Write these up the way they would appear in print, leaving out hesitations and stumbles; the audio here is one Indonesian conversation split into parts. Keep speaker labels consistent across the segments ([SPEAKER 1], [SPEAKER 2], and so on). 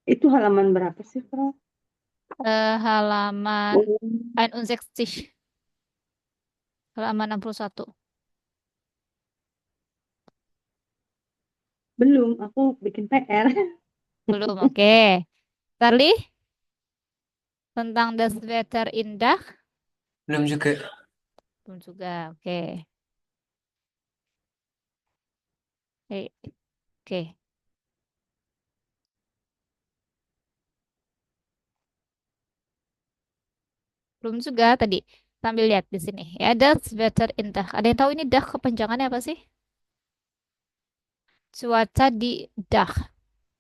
[SPEAKER 1] Itu halaman berapa sih, Kak?
[SPEAKER 2] Halaman
[SPEAKER 1] Oh,
[SPEAKER 2] 61, halaman 61.
[SPEAKER 1] belum, aku bikin PR.
[SPEAKER 2] Belum, oke. Charlie, tentang Das Wetter indah?
[SPEAKER 3] Belum juga.
[SPEAKER 2] Belum juga, oke. Eh, oke. Belum juga tadi. Sambil lihat di sini. Ya, Das Wetter indah. Ada yang tahu ini dah kepanjangannya apa sih? Cuaca di dah.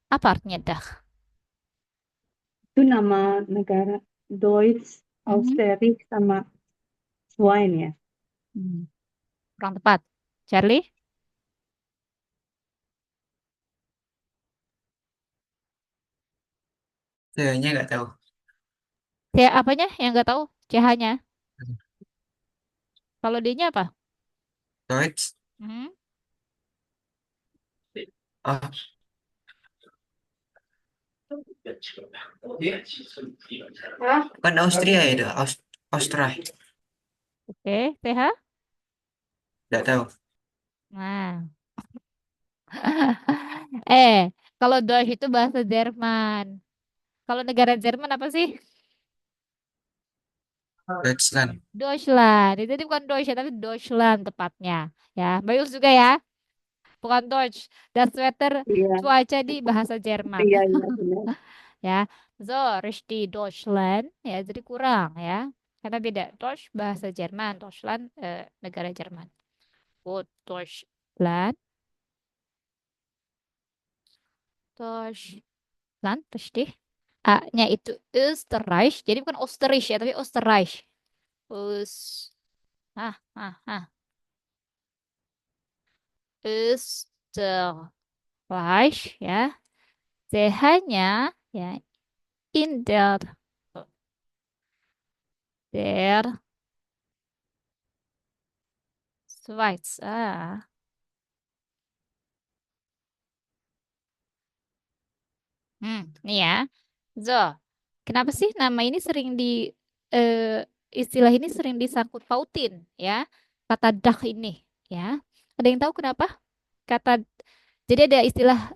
[SPEAKER 2] Apa artinya dah?
[SPEAKER 1] Itu nama negara Deutsch,
[SPEAKER 2] Mhm.
[SPEAKER 1] Österreich, sama Swine ya.
[SPEAKER 2] Hmm, kurang tepat. Charlie?
[SPEAKER 3] Kayaknya nggak tahu.
[SPEAKER 2] Ya, apanya yang nggak tahu? CH-nya. Kalau D-nya apa?
[SPEAKER 3] Deutsch.
[SPEAKER 2] Hmm?
[SPEAKER 3] Oh, kan Austria ya itu. Austria.
[SPEAKER 2] Oke, TH?
[SPEAKER 3] Nggak tahu.
[SPEAKER 2] Nah. Eh, kalau Deutsch itu bahasa Jerman. Kalau negara Jerman apa sih?
[SPEAKER 3] Deutschland.
[SPEAKER 2] Deutschland. Itu tadi bukan Deutsch, tapi Deutschland tepatnya. Ya, Bayus juga ya. Bukan Deutsch. Das Wetter
[SPEAKER 1] Iya,
[SPEAKER 2] cuaca di bahasa Jerman.
[SPEAKER 1] iya, iya, benar.
[SPEAKER 2] Ya. So, richtig Deutschland. Ya, jadi kurang ya. Karena beda. Deutsch bahasa Jerman. Deutschland negara Jerman. Gut, Deutschland. Deutschland, richtig. A-nya itu Österreich. Jadi bukan Österreich ya, tapi Österreich. Ös. Ah. Österreich ya. CH-nya ya in der Schweiz. Nih ya. So, kenapa sih nama ini sering eh, istilah ini sering disangkut pautin ya? Kata dah ini ya. Ada yang tahu kenapa? Kata jadi ada istilah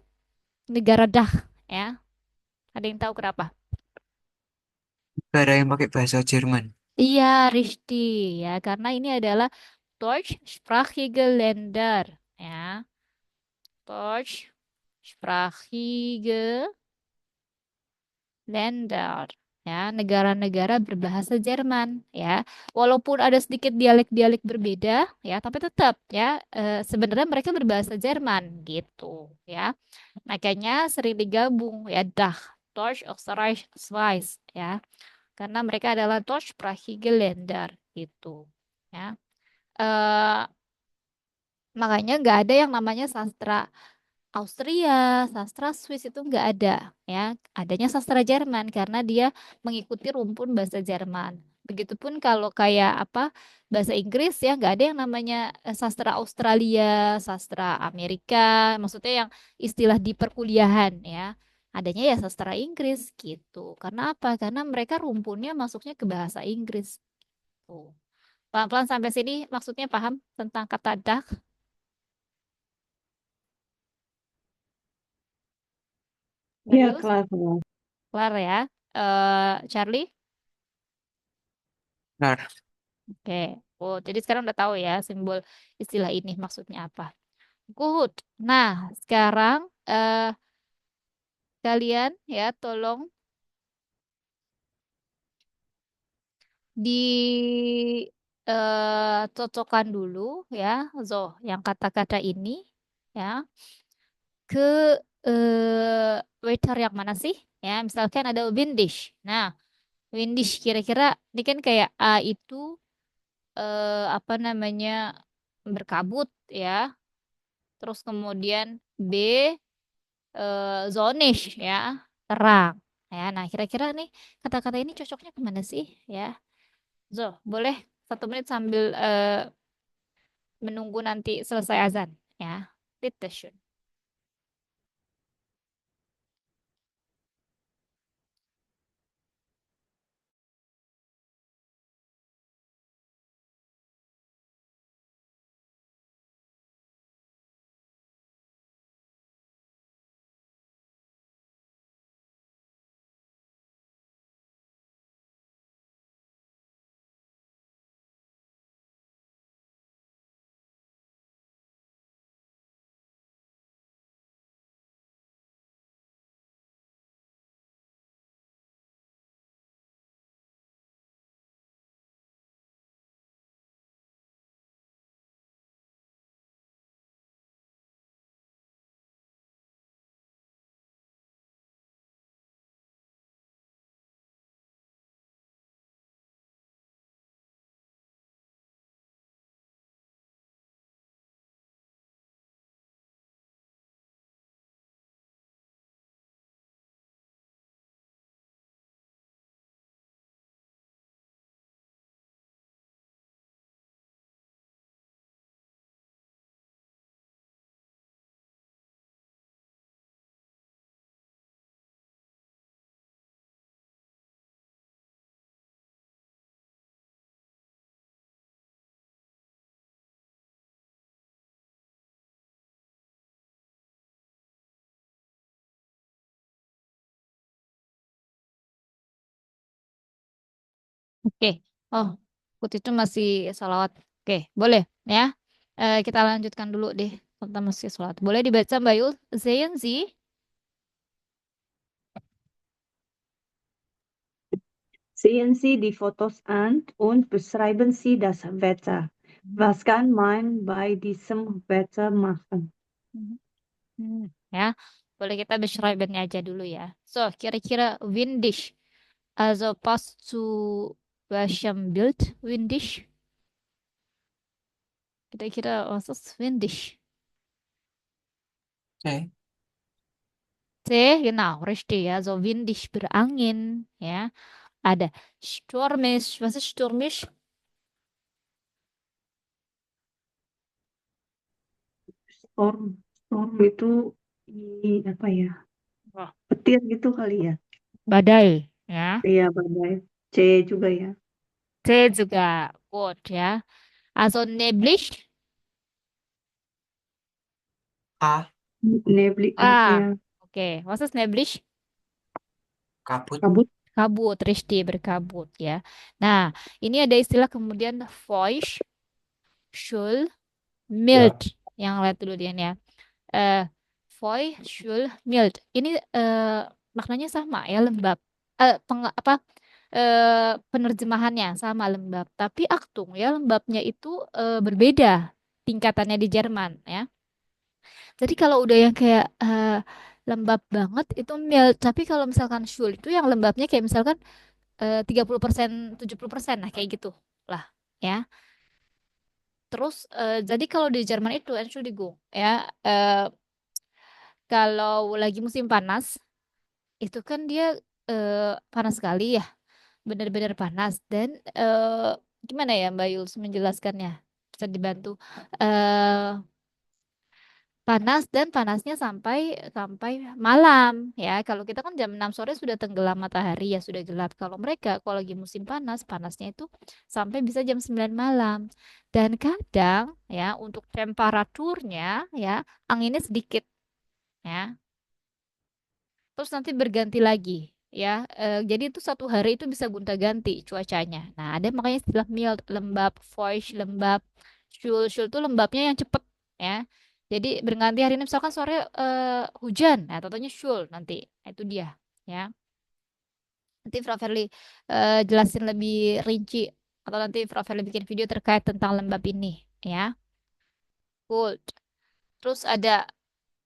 [SPEAKER 2] negara dah ya. Ada yang tahu kenapa?
[SPEAKER 3] Negara yang pakai bahasa Jerman.
[SPEAKER 2] Iya, Rishti ya, karena ini adalah Deutschsprachige Länder ya. Deutschsprachige Länder ya, negara-negara berbahasa Jerman ya. Walaupun ada sedikit dialek-dialek berbeda ya, tapi tetap ya sebenarnya mereka berbahasa Jerman gitu ya. Makanya sering digabung ya Dach, Deutsch, Österreich, Schweiz ya. Karena mereka adalah Deutschsprachige Länder gitu ya. Eh, Makanya nggak ada yang namanya sastra Austria, sastra Swiss itu nggak ada ya. Adanya sastra Jerman karena dia mengikuti rumpun bahasa Jerman. Begitupun kalau kayak apa bahasa Inggris ya nggak ada yang namanya sastra Australia, sastra Amerika, maksudnya yang istilah di perkuliahan ya. Adanya ya sastra Inggris gitu. Karena apa? Karena mereka rumpunnya masuknya ke bahasa Inggris. Tuh. Pelan-pelan sampai sini maksudnya paham tentang kata dak?
[SPEAKER 1] Iya,
[SPEAKER 2] Serius?
[SPEAKER 1] kelas kelas.
[SPEAKER 2] Kelar ya. Charlie?
[SPEAKER 3] Benar.
[SPEAKER 2] Oke. Oh, jadi sekarang udah tahu ya simbol istilah ini maksudnya apa. Good. Nah, sekarang kalian ya tolong cocokkan dulu ya, yang kata-kata ini ya ke waiter yang mana sih? Ya, misalkan ada Windish. Nah, Windish kira-kira ini kan kayak A itu apa namanya berkabut ya. Terus kemudian B zonish ya, terang. Ya, nah kira-kira nih kata-kata ini cocoknya kemana sih? Ya, boleh 1 menit sambil menunggu nanti selesai azan. Ya, Tittashun. Oke. Oh, Kut itu masih sholawat. Oke, boleh ya. Kita lanjutkan dulu deh tentang masih sholawat. Boleh dibaca Mbak Yul? Sehen Sie?
[SPEAKER 1] Sehen Sie die Fotos an und beschreiben Sie das Wetter. Was kann man bei diesem Wetter machen?
[SPEAKER 2] Ya, boleh kita beschreiben aja dulu ya. So, kira-kira windish. Also passt zu welchem Bild windish? Kira-kira was ist windish?
[SPEAKER 3] Oke.
[SPEAKER 2] C, genau, richtig ya. So windig berangin ya. Ada stürmisch. Was ist stürmisch?
[SPEAKER 1] Storm, storm itu apa ya?
[SPEAKER 2] Wah,
[SPEAKER 1] Petir gitu kali ya?
[SPEAKER 2] badai ya.
[SPEAKER 1] Iya, badai. C juga ya.
[SPEAKER 2] C juga good ya. Also neblig.
[SPEAKER 3] A.
[SPEAKER 1] Nebli,
[SPEAKER 2] Ah,
[SPEAKER 1] ya,
[SPEAKER 2] oke. Was ist neblig?
[SPEAKER 3] Kabut.
[SPEAKER 1] kabut.
[SPEAKER 2] Kabut, richtig, berkabut ya. Nah, ini ada istilah kemudian feucht, schul, mild. Yang lihat dulu dia nih ya. Eh, feucht, schul, mild. Ini maknanya sama ya, lembab. Apa penerjemahannya sama lembab, tapi aktung ya lembabnya itu berbeda tingkatannya di Jerman ya. Jadi kalau udah yang kayak lembab banget itu mild, tapi kalau misalkan shul itu yang lembabnya kayak misalkan 30%, 70% lah kayak gitu lah ya. Terus jadi kalau di Jerman itu Entschuldigung ya, kalau lagi musim panas itu kan dia panas sekali ya, benar-benar panas dan gimana ya Mbak Yuls menjelaskannya? Bisa dibantu. eh Panas dan panasnya sampai sampai malam ya. Kalau kita kan jam 6 sore sudah tenggelam matahari ya sudah gelap. Kalau mereka kalau lagi musim panas, panasnya itu sampai bisa jam 9 malam. Dan kadang ya untuk temperaturnya ya anginnya sedikit ya. Terus nanti berganti lagi ya. Jadi itu satu hari itu bisa gonta-ganti cuacanya. Nah, ada makanya istilah mild, lembab, feucht, lembab, shul, shul itu lembabnya yang cepet ya. Jadi berganti hari ini misalkan sore hujan, nah tentunya shul nanti. Nah, itu dia ya. Nanti Fra Ferli jelasin lebih rinci atau nanti Fra Ferli bikin video terkait tentang lembab ini ya. Cool. Terus ada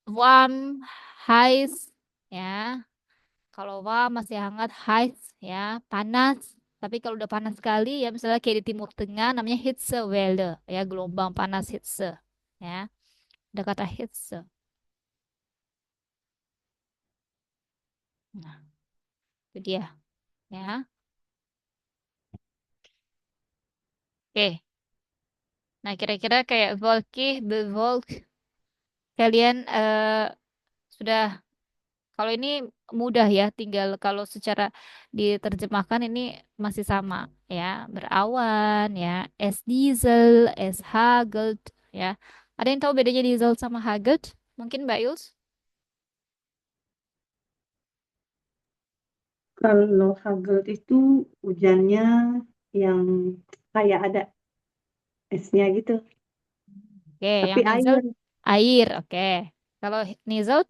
[SPEAKER 2] warm, heiß ya. Kalau masih hangat, heiß ya, panas. Tapi kalau udah panas sekali ya misalnya kayak di Timur Tengah namanya Hitzewelle ya, gelombang panas Hitze ya. Ada kata Hitze. Nah, itu dia ya. Oke. Nah, kira-kira kayak wolkig, bewolk kalian sudah kalau ini mudah ya, tinggal kalau secara diterjemahkan ini masih sama ya, berawan ya, es diesel, es hagelt ya. Ada yang tahu bedanya diesel sama hagelt? Mungkin Mbak Yuls?
[SPEAKER 1] Kalau hagel itu hujannya yang kayak ada esnya gitu,
[SPEAKER 2] Oke,
[SPEAKER 1] tapi
[SPEAKER 2] yang diesel
[SPEAKER 1] air.
[SPEAKER 2] air, oke. Kalau nizzled,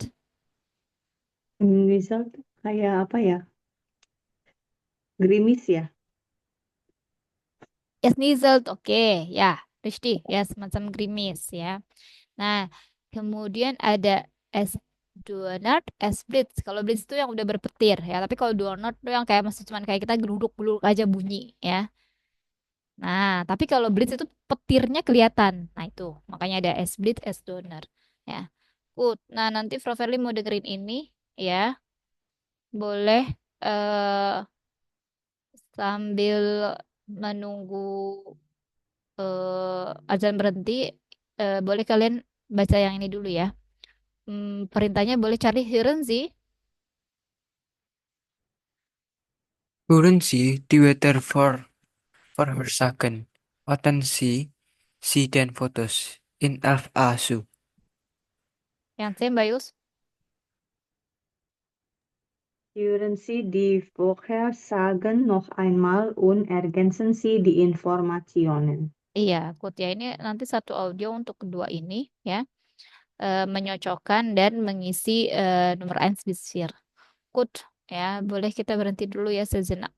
[SPEAKER 1] Misal tuh kayak apa ya? Gerimis ya.
[SPEAKER 2] es nizzled, oke, ya, richtig, ya semacam gerimis ya. Nah, kemudian ada es donat, es blitz. Kalau blitz itu yang udah berpetir ya. Tapi kalau donat itu yang kayak masih cuman kayak kita geruduk-geruduk aja bunyi ya. Nah, tapi kalau blitz itu petirnya kelihatan. Nah, itu makanya ada es blitz, es donat ya. Good. Nah, nanti Frau Verly mau dengerin ini ya. Boleh sambil menunggu azan berhenti, boleh kalian baca yang ini dulu ya. Perintahnya boleh cari Hören Sie.
[SPEAKER 3] Turun sih di weather Vorhersagen. Potensi si dan fotos. In elf asu.
[SPEAKER 2] Yang C, Mbak Yus.
[SPEAKER 1] Hören Sie die Vorhersagen noch einmal und ergänzen Sie die Informationen.
[SPEAKER 2] Iya, Kut ya ini nanti satu audio untuk kedua ini ya, menyocokkan dan mengisi nomor 1 bis 4. Kut ya, boleh kita berhenti dulu ya sejenak.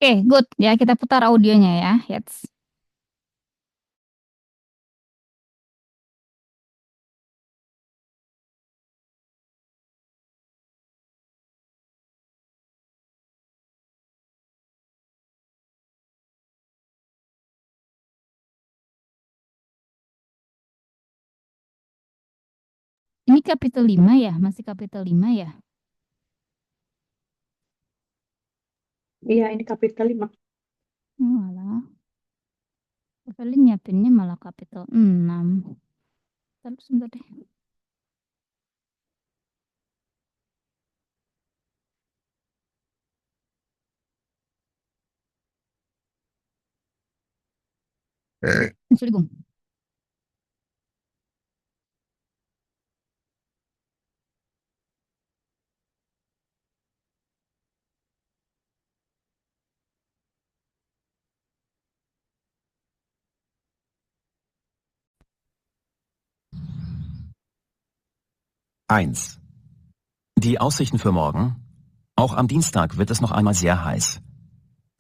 [SPEAKER 2] Oke, good ya, kita putar audionya ya. Yes. Ini kapitel 5 ya? Masih kapitel 5 ya?
[SPEAKER 1] Iya, ini kapitel 5.
[SPEAKER 2] Malah. Evelyn nyiapinnya malah kapitel 6. Tapi sebentar deh. Entschuldigung.
[SPEAKER 4] Eins. Die Aussichten für morgen. Auch am Dienstag wird es noch einmal sehr heiß.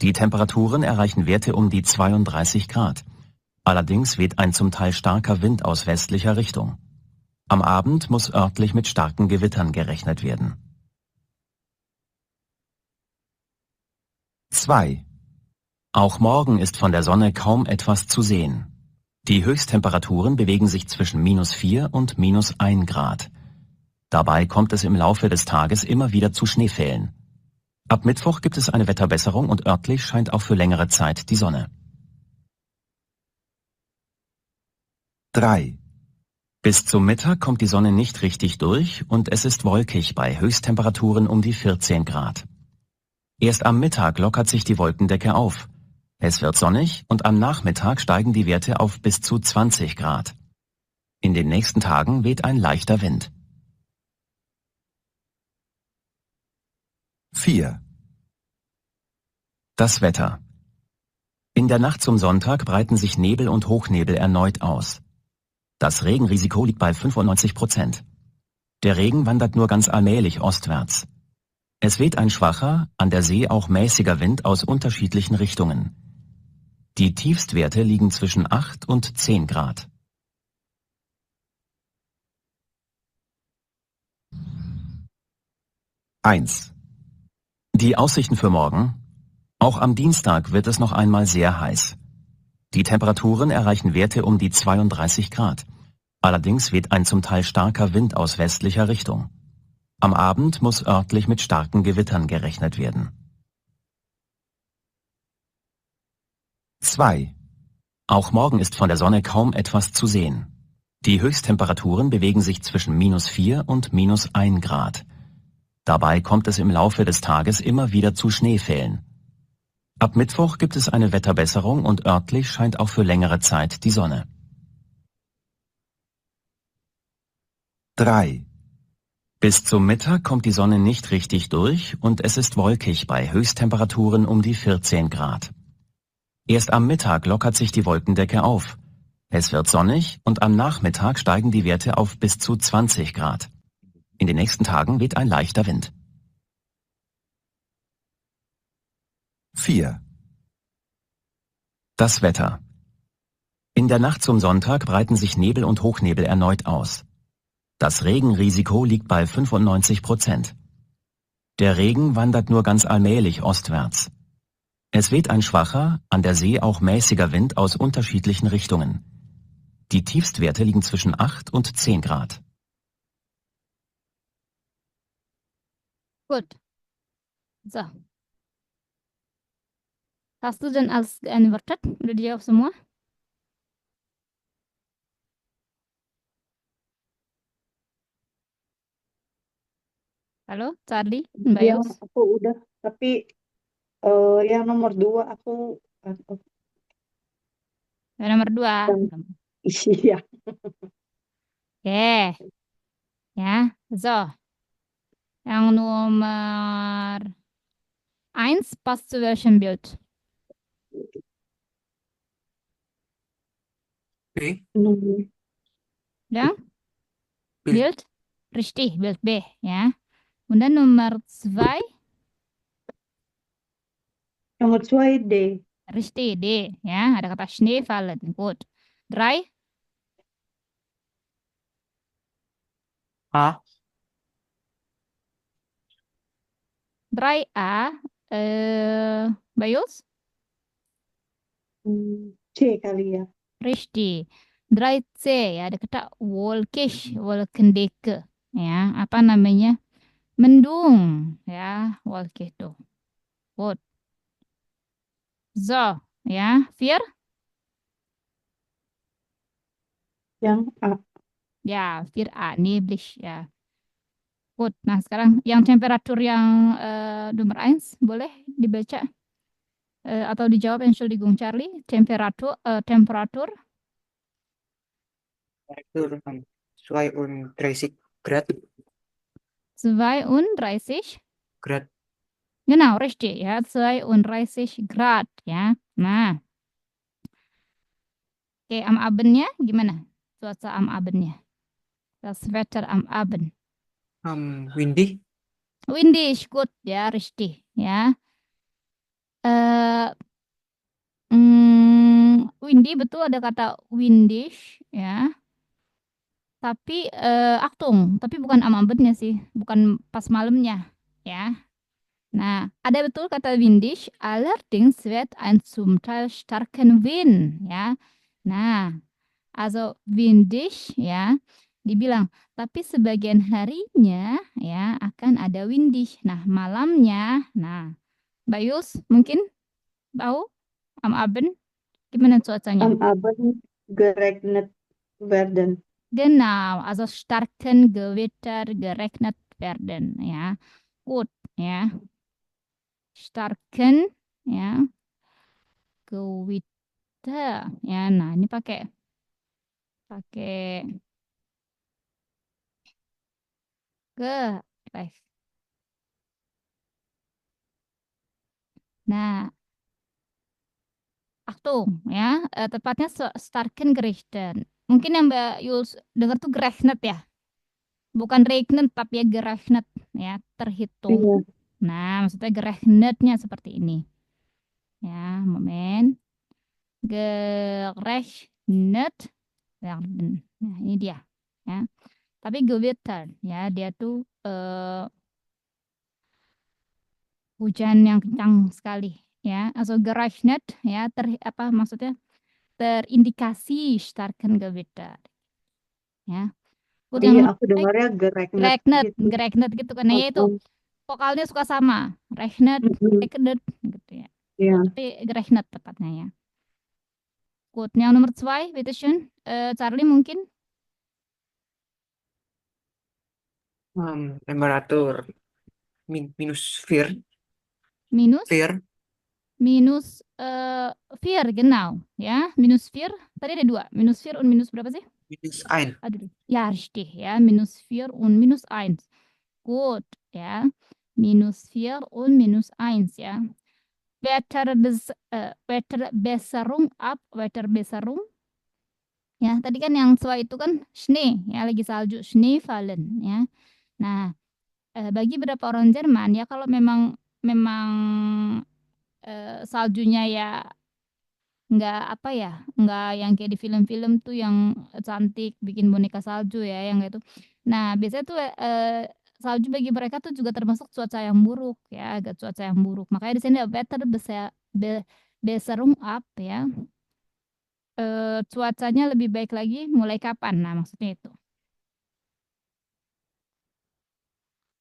[SPEAKER 4] Die Temperaturen erreichen Werte um die 32 Grad. Allerdings weht ein zum Teil starker Wind aus westlicher Richtung. Am Abend muss örtlich mit starken Gewittern gerechnet werden. 2. Auch morgen ist von der Sonne kaum etwas zu sehen. Die Höchsttemperaturen bewegen sich zwischen -4 und -1 Grad. Dabei kommt es im Laufe des Tages immer wieder zu Schneefällen. Ab Mittwoch gibt es eine Wetterbesserung und örtlich scheint auch für längere Zeit die Sonne. 3. Bis zum Mittag kommt die Sonne nicht richtig durch und es ist wolkig bei Höchsttemperaturen um die 14 Grad. Erst am Mittag lockert sich die Wolkendecke auf. Es wird sonnig und am Nachmittag steigen die Werte auf bis zu 20 Grad. In den nächsten Tagen weht ein leichter Wind. 4. Das Wetter. In der Nacht zum Sonntag breiten sich Nebel und Hochnebel erneut aus. Das Regenrisiko liegt bei 95%. Der Regen wandert nur ganz allmählich ostwärts. Es weht ein schwacher, an der See auch mäßiger Wind aus unterschiedlichen Richtungen. Die Tiefstwerte liegen zwischen 8 und 10 Grad. Eins. Die Aussichten für morgen. Auch am Dienstag wird es noch einmal sehr heiß. Die Temperaturen erreichen Werte um die 32 Grad. Allerdings weht ein zum Teil starker Wind aus westlicher Richtung. Am Abend muss örtlich mit starken Gewittern gerechnet werden. 2. Auch morgen ist von der Sonne kaum etwas zu sehen. Die Höchsttemperaturen bewegen sich zwischen -4 und -1 Grad. Dabei kommt es im Laufe des Tages immer wieder zu Schneefällen. Ab Mittwoch gibt es eine Wetterbesserung und örtlich scheint auch für längere Zeit die Sonne. 3. Bis zum Mittag kommt die Sonne nicht richtig durch und es ist wolkig bei Höchsttemperaturen um die 14 Grad. Erst am Mittag lockert sich die Wolkendecke auf. Es wird sonnig und am Nachmittag steigen die Werte auf bis zu 20 Grad. In den nächsten Tagen weht ein leichter Wind. 4. Das Wetter. In der Nacht zum Sonntag breiten sich Nebel und Hochnebel erneut aus. Das Regenrisiko liegt bei 95%. Der Regen wandert nur ganz allmählich ostwärts. Es weht ein schwacher, an der See auch mäßiger Wind aus unterschiedlichen Richtungen. Die Tiefstwerte liegen zwischen 8 und 10 Grad.
[SPEAKER 2] Gut. So. Hast du denn alles geantwortet? Udah dijawab semua? Halo, Charlie, Mbak
[SPEAKER 1] Iya,
[SPEAKER 2] Yus?
[SPEAKER 1] aku udah. Tapi yang nomor 2 aku
[SPEAKER 2] Yang nomor 2.
[SPEAKER 1] yang iya.
[SPEAKER 2] Oke. Ya, so. Yang nomor 1 passt zu welchem Bild?
[SPEAKER 3] B.
[SPEAKER 1] Nomor
[SPEAKER 2] Ya,
[SPEAKER 3] B.
[SPEAKER 2] Bild? Richtig, Bild B, ya. Kemudian nomor 2,
[SPEAKER 1] nomor 2 D.
[SPEAKER 2] richtig, D, ya. Ada kata Schneefallen. Gut. 3,
[SPEAKER 3] A.
[SPEAKER 2] 3A, Mbak Yus?
[SPEAKER 1] C kali ya.
[SPEAKER 2] Richtig. 13 ya, ada kata wolkish, wolkendeke ya, apa namanya? Mendung ya, wolkish tuh. Gut. So, ya, Fir?
[SPEAKER 1] Yang A.
[SPEAKER 2] Ya, Fir A, neblig ya. Gut. Nah, sekarang yang temperatur yang nomor 1 boleh dibaca atau dijawab Entschuldigung Charlie. Temperatur temperatur
[SPEAKER 3] Temperatur 32 Grad.
[SPEAKER 2] 32
[SPEAKER 3] Grad.
[SPEAKER 2] Genau, richtig ya, 32 Grad ya. Nah, oke, am Abendnya gimana? Cuaca am Abendnya. Das Wetter am Abend.
[SPEAKER 3] Windy.
[SPEAKER 2] Windisch, gut ya, richtig ya. Windy betul ada kata windish ya. Tapi Achtung, tapi bukan am Abendnya sih, bukan pas malamnya ya. Nah, ada betul kata windisch, allerdings wird ein zum Teil starken Wind ya. Nah, also windisch ya, dibilang tapi sebagian harinya ya akan ada windisch. Nah, malamnya, nah, Bayus mungkin tahu am Abend gimana cuacanya?
[SPEAKER 1] Am Abend geregnet werden.
[SPEAKER 2] Genau, also starken Gewitter geregnet werden ya. Gut ya. Starken ya, Gewitter ya. Nah, ini pakai pakai ke Nah, Achtung ya, tepatnya starken gerichten. Mungkin yang Mbak Yuls dengar tuh gerechnet ya. Bukan regnet tapi ya gerechnet ya, terhitung.
[SPEAKER 1] Iya.
[SPEAKER 2] Nah, maksudnya gerechnetnya seperti ini. Ya, moment. Gerechnet werden. Nah, ini dia ya. Tapi Gewitter ya, dia tuh hujan yang kencang sekali ya. Also gerechnet ya, maksudnya terindikasi starken Gewitter ya. Gut, yang
[SPEAKER 1] Iya,
[SPEAKER 2] nomor
[SPEAKER 1] aku dengarnya geregnet gitu.
[SPEAKER 2] geregnet gitu kan. Nah, ya itu
[SPEAKER 1] Oh,
[SPEAKER 2] vokalnya suka sama. Regnet,
[SPEAKER 1] mm-mm.
[SPEAKER 2] regnet gitu ya.
[SPEAKER 1] Iya.
[SPEAKER 2] Tapi geregnet tepatnya ya. Gut, yang nomor 2, bitteschön. Charlie mungkin
[SPEAKER 3] Temperatur minus 4.
[SPEAKER 2] minus
[SPEAKER 3] 4.
[SPEAKER 2] minus 4, genau ya. Minus 4, tadi ada 2. Minus 4 und minus berapa sih?
[SPEAKER 3] Minus 1.
[SPEAKER 2] Aduh, ya richtig ya. Minus 4 und minus 1. Gut ya. Minus 4 und minus 1 ya. Wetterbesserung ab, Wetterbesserung. Ya, tadi kan yang sesuai itu kan Schnee, ya lagi salju, Schneefallen, ya. Nah, bagi beberapa orang Jerman ya kalau memang saljunya ya nggak apa ya, nggak yang kayak di film-film tuh yang cantik bikin boneka salju ya, yang itu. Nah, biasanya tuh salju bagi mereka tuh juga termasuk cuaca yang buruk ya, agak cuaca yang buruk. Makanya di sini Besserung up ya. Cuacanya lebih baik lagi mulai kapan? Nah, maksudnya itu.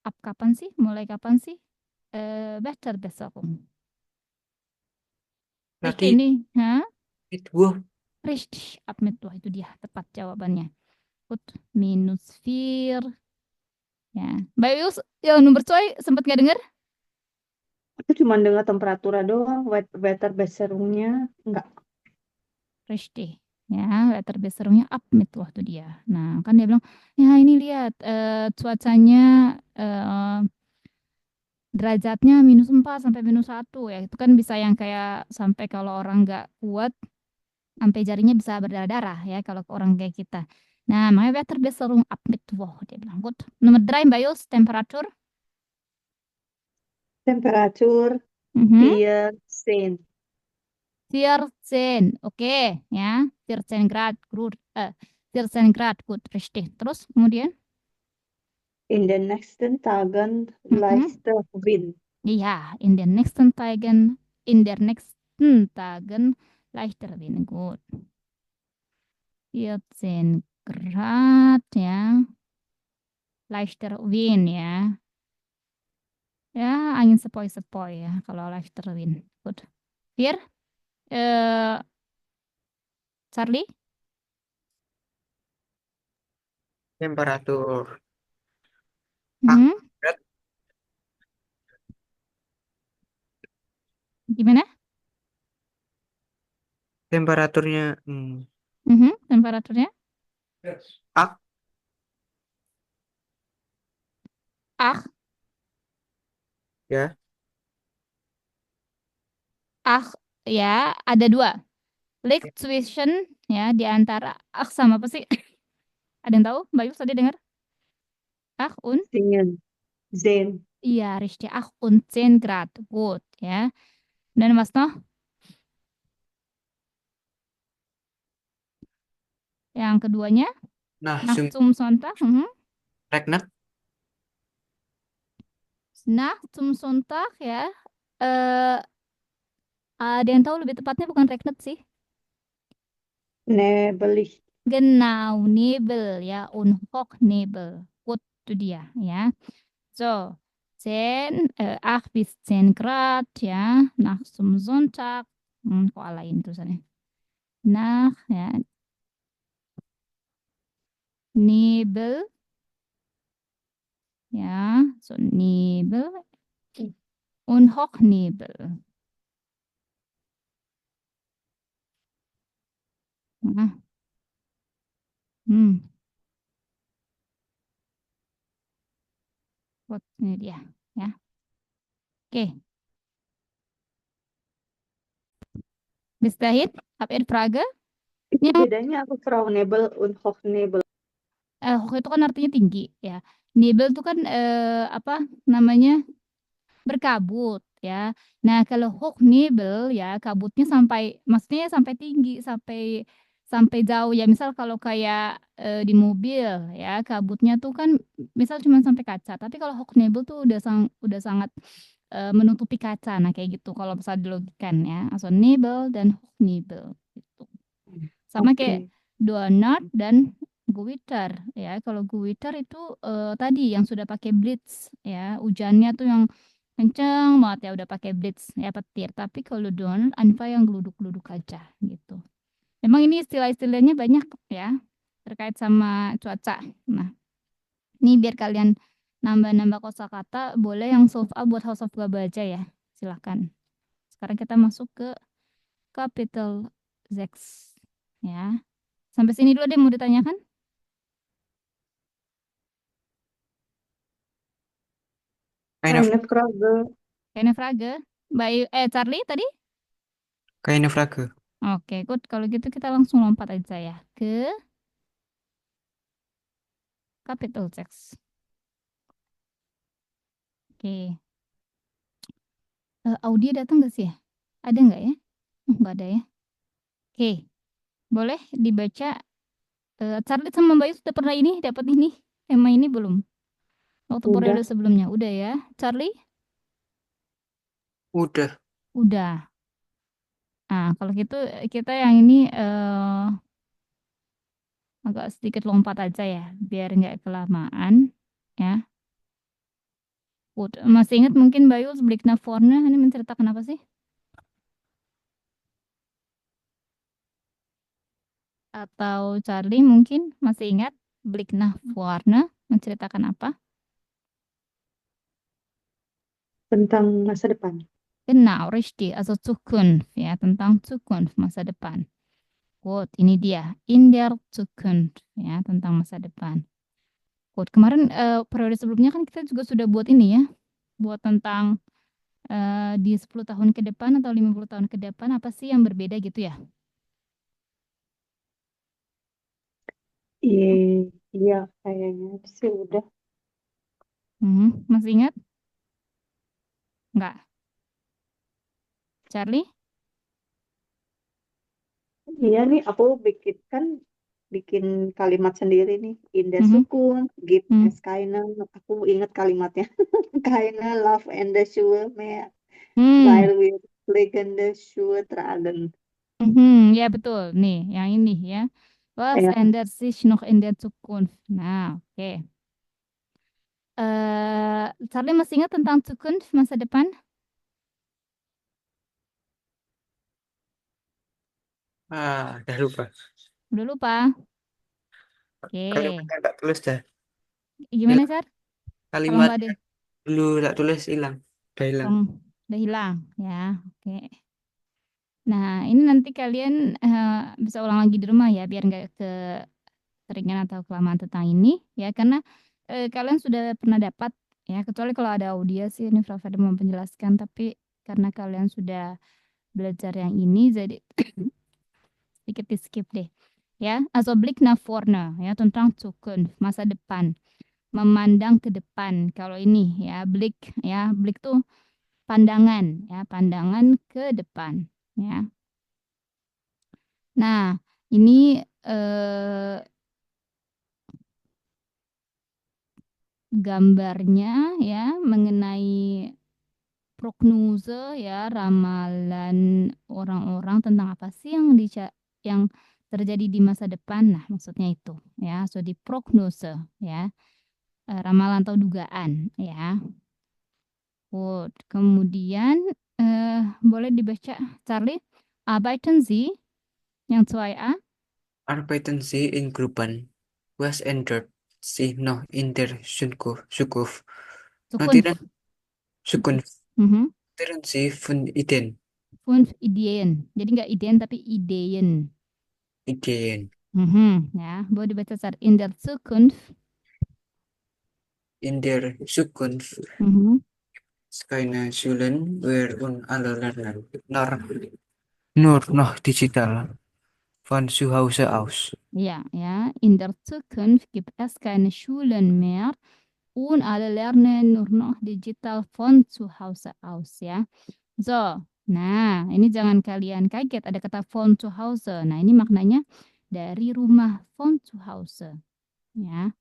[SPEAKER 2] Up kapan sih? Mulai kapan sih? Besserung.
[SPEAKER 3] Berarti
[SPEAKER 2] Ini, hah?
[SPEAKER 3] itu
[SPEAKER 2] Richtig, ab Mittwoch itu dia tepat jawabannya. Gut, minus 4. Ya. Mbak Yus, yang nomor 2 sempat nggak dengar?
[SPEAKER 1] Aku cuma dengar temperatura doang, Wetterbesserungnya enggak.
[SPEAKER 2] Richtig. Ya, Wetterbesserungnya ab Mittwoch itu dia. Nah, kan dia bilang, ya ini lihat cuacanya derajatnya minus 4 sampai minus 1 ya. Itu kan bisa yang kayak sampai kalau orang nggak kuat sampai jarinya bisa berdarah-darah ya kalau ke orang kayak kita. Nah, makanya Wetterbesserung ab Mittwoch dia bilang. Gut. Nomor 3 Mbak Yus, temperatur.
[SPEAKER 1] Temperatur
[SPEAKER 2] Mhm.
[SPEAKER 1] 14.
[SPEAKER 2] 14, oke ya. 14 Grad, 14 Grad, gut, richtig. Terus kemudian?
[SPEAKER 1] In den nächsten Tagen
[SPEAKER 2] Mhm.
[SPEAKER 1] leichter Wind.
[SPEAKER 2] Ja, in der nächsten Tagen leichter Wind, gut. 14 Grad ya. Leichter Wind ya. Ya, angin sepoi-sepoi ya kalau leichter Wind. Good. Fir, eh, Charlie?
[SPEAKER 3] Temperatur.
[SPEAKER 2] Mhm.
[SPEAKER 3] Berat.
[SPEAKER 2] Gimana?
[SPEAKER 3] Temperaturnya
[SPEAKER 2] Temperaturnya?
[SPEAKER 3] ak
[SPEAKER 2] Ah,
[SPEAKER 3] ya.
[SPEAKER 2] ya ada dua. Fluctuation ya di antara sama apa sih? Ada yang tahu? Mbak Yus tadi dengar? Un?
[SPEAKER 1] Sehen. Sehen.
[SPEAKER 2] Iya, richtig. Und 10 Grad. Good ya. Dan Mas Noh, yang keduanya,
[SPEAKER 3] Nah,
[SPEAKER 2] nach zum Sonntag.
[SPEAKER 3] regnet.
[SPEAKER 2] Nach zum Sonntag ya. Eh, ada yang tahu lebih tepatnya bukan regnet sih.
[SPEAKER 1] Nebelig.
[SPEAKER 2] Genau, Nebel ya, Nebel. Good, itu dia ya. So, 8 bis 10 Grad ya, nach zum Sonntag. Kok lain tulisannya? Nach ya, Nebel ya, so Nebel und Hochnebel. Nah, Good, ini dia ya. Oke. Bis dahin, habt ihr Frage?
[SPEAKER 1] Itu
[SPEAKER 2] Ya,
[SPEAKER 1] bedanya apa Frau-Nebel und Hochnebel?
[SPEAKER 2] Hoch itu kan artinya tinggi ya. Nebel itu kan apa namanya? Berkabut ya. Nah, kalau Hochnebel ya kabutnya sampai maksudnya sampai tinggi, sampai sampai jauh ya. Misal kalau kayak di mobil ya, kabutnya tuh kan misal cuma sampai kaca. Tapi kalau Hochnebel tuh udah sangat menutupi kaca. Nah, kayak gitu kalau bisa dilogikan ya. Also Nebel dan Hochnebel gitu. Sama kayak
[SPEAKER 1] Oke.
[SPEAKER 2] Donut dan Gewitter ya. Kalau Gewitter itu tadi yang sudah pakai blitz ya, hujannya tuh yang kenceng banget ya udah pakai blitz ya petir. Tapi kalau Donut Anfa yang geluduk-geluduk aja gitu. Memang ini istilah-istilahnya banyak ya terkait sama cuaca. Nah, ini biar kalian nambah-nambah kosakata, boleh yang solve up buat House of Gaba aja ya. Silahkan. Sekarang kita masuk ke capital Zex ya. Sampai sini dulu ada yang mau ditanyakan?
[SPEAKER 3] Keine,
[SPEAKER 1] Eine Frage.
[SPEAKER 2] Kayaknya Frage. Charlie tadi?
[SPEAKER 3] keine Frage.
[SPEAKER 2] Oke, good. Kalau gitu kita langsung lompat aja ya ke capital text. Oke. Audio datang nggak sih ya? Ada nggak ya? Nggak ada ya. Oke. Boleh dibaca. Charlie sama Bayu sudah pernah dapat tema ini belum? Waktu
[SPEAKER 1] Udah.
[SPEAKER 2] periode sebelumnya. Udah ya. Charlie?
[SPEAKER 3] Udah.
[SPEAKER 2] Udah. Nah, kalau gitu kita yang ini agak sedikit lompat aja ya, biar nggak kelamaan ya. Masih ingat mungkin Bayu Blik nach vorne ini menceritakan apa sih? Atau Charlie mungkin masih ingat Blik nach vorne menceritakan apa?
[SPEAKER 1] Tentang masa depan.
[SPEAKER 2] Genau, richtig. Also Zukunft ya, tentang Zukunft, masa depan. Good, ini dia. In der Zukunft ya, tentang masa depan. Good. Kemarin periode sebelumnya kan kita juga sudah buat ini ya. Buat tentang di 10 tahun ke depan atau 50 tahun ke depan apa sih yang berbeda gitu ya?
[SPEAKER 1] Iya, kayaknya sih udah.
[SPEAKER 2] Masih ingat? Enggak. Charlie?
[SPEAKER 1] Iya nih, aku bikin kalimat sendiri nih. In der
[SPEAKER 2] Mhm.
[SPEAKER 1] Zukunft gibt
[SPEAKER 2] Hmm.
[SPEAKER 1] es keine, aku ingat kalimatnya. Keine laufende Schuhe mehr,
[SPEAKER 2] Hmm.
[SPEAKER 1] weil wir fliegende Schuhe tragen.
[SPEAKER 2] Ya betul. Nih, yang ini ya. Was
[SPEAKER 1] Ja.
[SPEAKER 2] ändert sich noch in der Zukunft? Nah, oke. Charlie masih ingat tentang Zukunft, masa depan?
[SPEAKER 3] Udah lupa.
[SPEAKER 2] Udah lupa? Oke.
[SPEAKER 3] Kalimatnya tak tulis dah.
[SPEAKER 2] Gimana,
[SPEAKER 3] Hilang.
[SPEAKER 2] Char? Kalau nggak
[SPEAKER 3] Kalimat
[SPEAKER 2] ada,
[SPEAKER 3] dulu tak tulis hilang. Udah hilang.
[SPEAKER 2] udah hilang, ya. Oke. Nah, ini nanti kalian bisa ulang lagi di rumah ya, biar nggak keseringan atau kelamaan tentang ini, ya. Karena kalian sudah pernah dapat, ya. Kecuali kalau ada audio sih, ini Prof. mau menjelaskan. Tapi karena kalian sudah belajar yang ini, jadi sedikit di skip deh. Ya, also Blick nach vorne, ya, tentang Zukunft, masa depan. Memandang ke depan. Kalau ini, ya, Blick, ya, Blick tuh pandangan, ya, pandangan ke depan, ya. Nah, ini gambarnya ya mengenai prognose ya, ramalan orang-orang tentang apa sih yang terjadi di masa depan. Nah, maksudnya itu ya, so di prognose ya, ramalan atau dugaan ya. Kemudian boleh dibaca Charlie. Arbeiten Sie yang 2a.
[SPEAKER 3] Arbeiten Sie in Gruppen. Was ändert sich noch in der Zukunft? Notieren
[SPEAKER 2] Zukunft.
[SPEAKER 3] Zukunft.
[SPEAKER 2] Mhm.
[SPEAKER 3] Notieren Sie von Ideen.
[SPEAKER 2] Fünf Ideen. Jadi nggak ideen tapi Ideen.
[SPEAKER 3] Ideen.
[SPEAKER 2] Ya, boleh dibaca secara in der Zukunft.
[SPEAKER 3] In der Zukunft keine Schulen mehr und alle lernen nur noch digital von zu Hause aus.
[SPEAKER 2] Ja, in der Zukunft gibt es keine Schulen mehr und alle lernen nur noch digital von zu Hause aus ya. So, nah ini jangan kalian kaget ada kata von zu Hause. Nah ini maknanya dari rumah von zu Hause ya.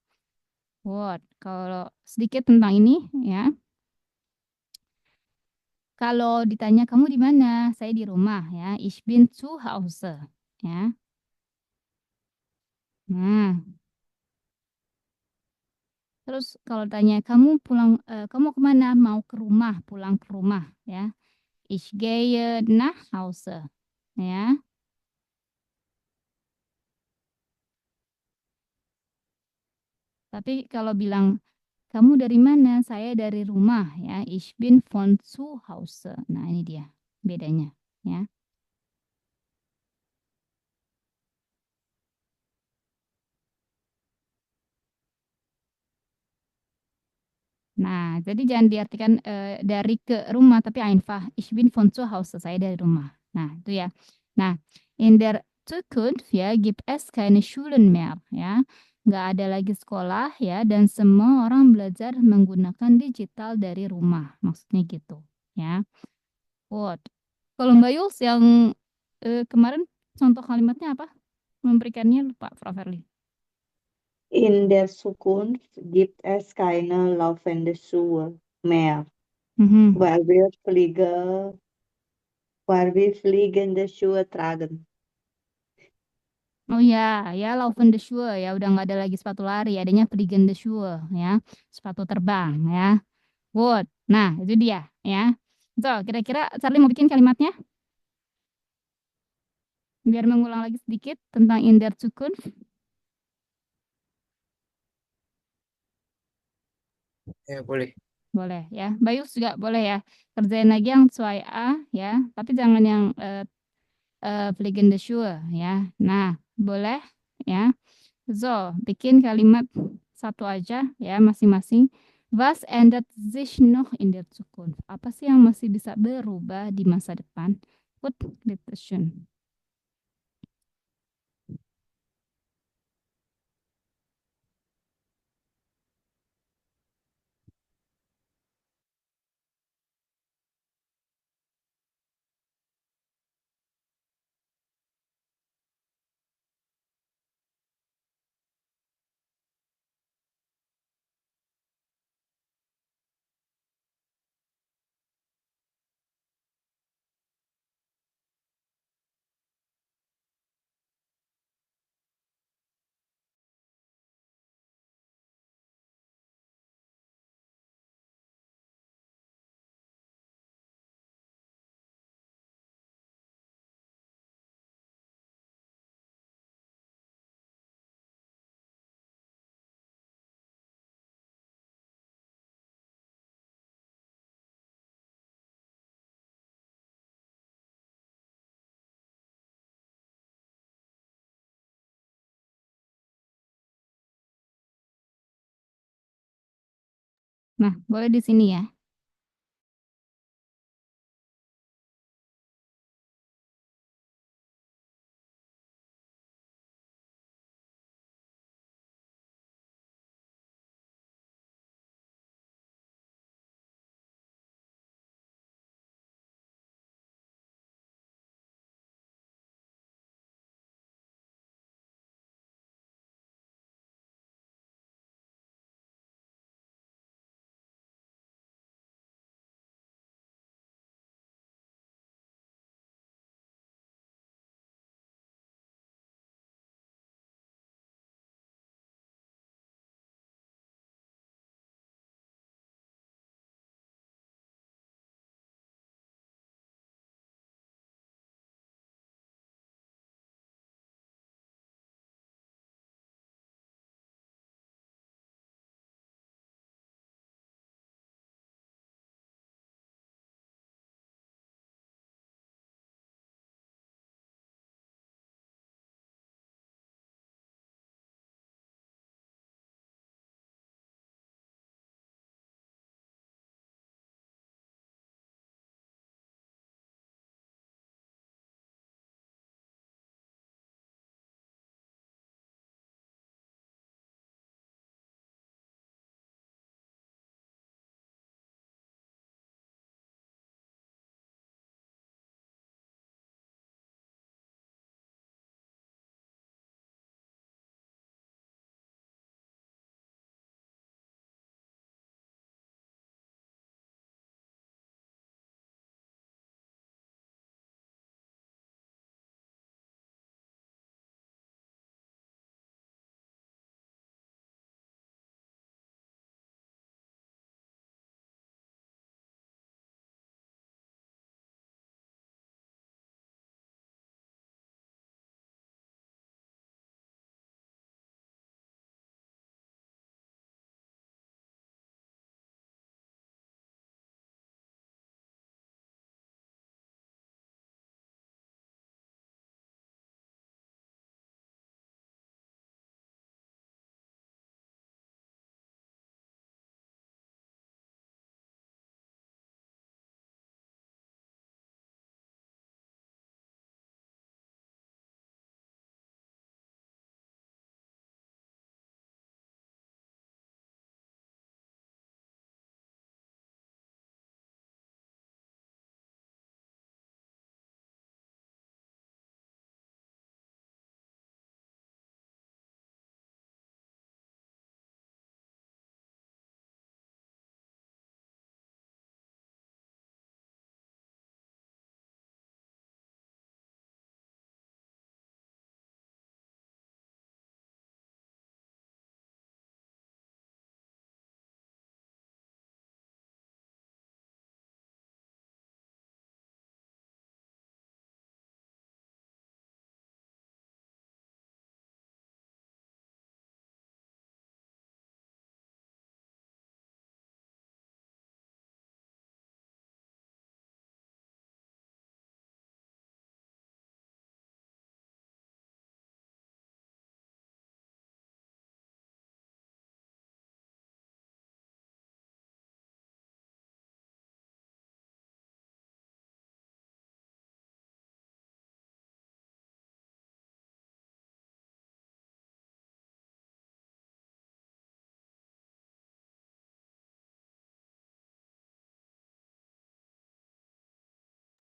[SPEAKER 2] Kalau sedikit tentang ini ya. Kalau ditanya kamu di mana? Saya di rumah ya. Ich bin zu Hause ya. Nah, terus kalau tanya kamu kamu kemana? Mau ke rumah, pulang ke rumah ya. Ich gehe nach Hause ya. Tapi kalau bilang kamu dari mana? Saya dari rumah ya. Ich bin von zu Hause. Nah, ini dia bedanya ya. Nah, jadi jangan diartikan dari ke rumah, tapi einfach ich bin von zu Hause, saya dari rumah. Nah, itu ya. Nah, in der Zukunft ya gibt es keine Schulen mehr ya. Nggak ada lagi sekolah ya, dan semua orang belajar menggunakan digital dari rumah. Maksudnya gitu ya. Kalau Mbak Yuls yang kemarin contoh kalimatnya apa? Memberikannya lupa, Prof. Erli.
[SPEAKER 1] In der Zukunft gibt es keine laufenden Schuhe mehr,
[SPEAKER 2] Mhm.
[SPEAKER 1] weil wir fliegende Schuhe tragen.
[SPEAKER 2] Oh ya, ya laufende Schuhe ya udah nggak ada lagi sepatu lari, adanya fliegende Schuhe ya, sepatu terbang ya. Good. Nah, itu dia ya. So, kira-kira Charlie mau bikin kalimatnya? Biar mengulang lagi sedikit tentang in der Zukunft.
[SPEAKER 3] Ya, boleh.
[SPEAKER 2] Boleh ya. Bayus juga boleh ya. Kerjain lagi yang 2A ya, tapi jangan yang fliegende Schuhe ya. Nah, boleh ya. So, bikin kalimat satu aja ya masing-masing. Was ändert sich noch in der Zukunft? Apa sih yang masih bisa berubah di masa depan? Gut, bitteschön. Nah, boleh di sini ya.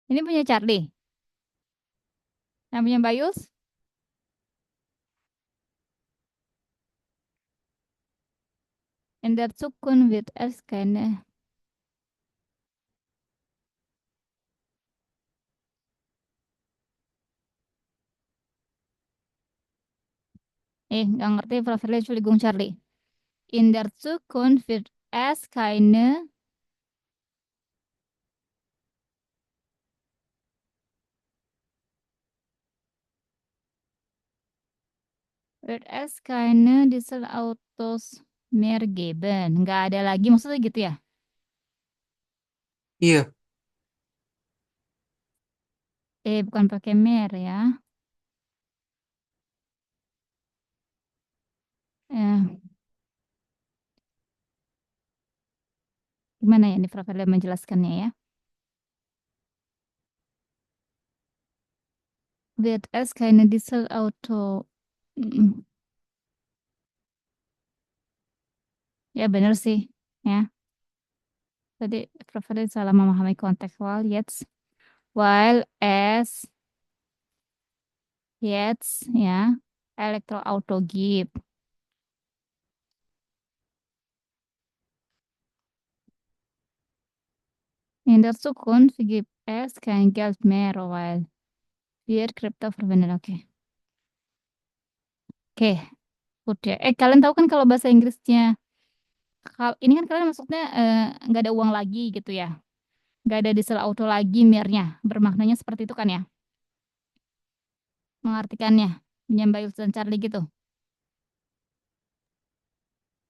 [SPEAKER 2] Ini punya Charlie. Yang punya Mbak Yus? In der Zukunft wird es keine. Nggak ngerti Profilnya Entschuldigung Charlie. In der Zukunft wird es keine. Wird es keine Dieselautos mehr geben. Nggak ada lagi, maksudnya gitu ya?
[SPEAKER 3] Iya,
[SPEAKER 2] Bukan pakai mer ya. Eh, Gimana ya ini Prof. menjelaskannya ya? Wird es keine Dieselauto. Ya benar sih ya. Tadi Prof. salah memahami konteks while as jetzt ya Elektroauto gibt. In der Zukunft gibt es kein Geld mehr, weil wir Krypto verwenden. Oke. Good ya. Kalian tahu kan kalau bahasa Inggrisnya, ini kan kalian maksudnya nggak ada uang lagi gitu ya. Nggak ada diesel auto lagi mirnya. Bermaknanya seperti itu kan ya. Mengartikannya. Pinjam Bayus dan Charlie gitu.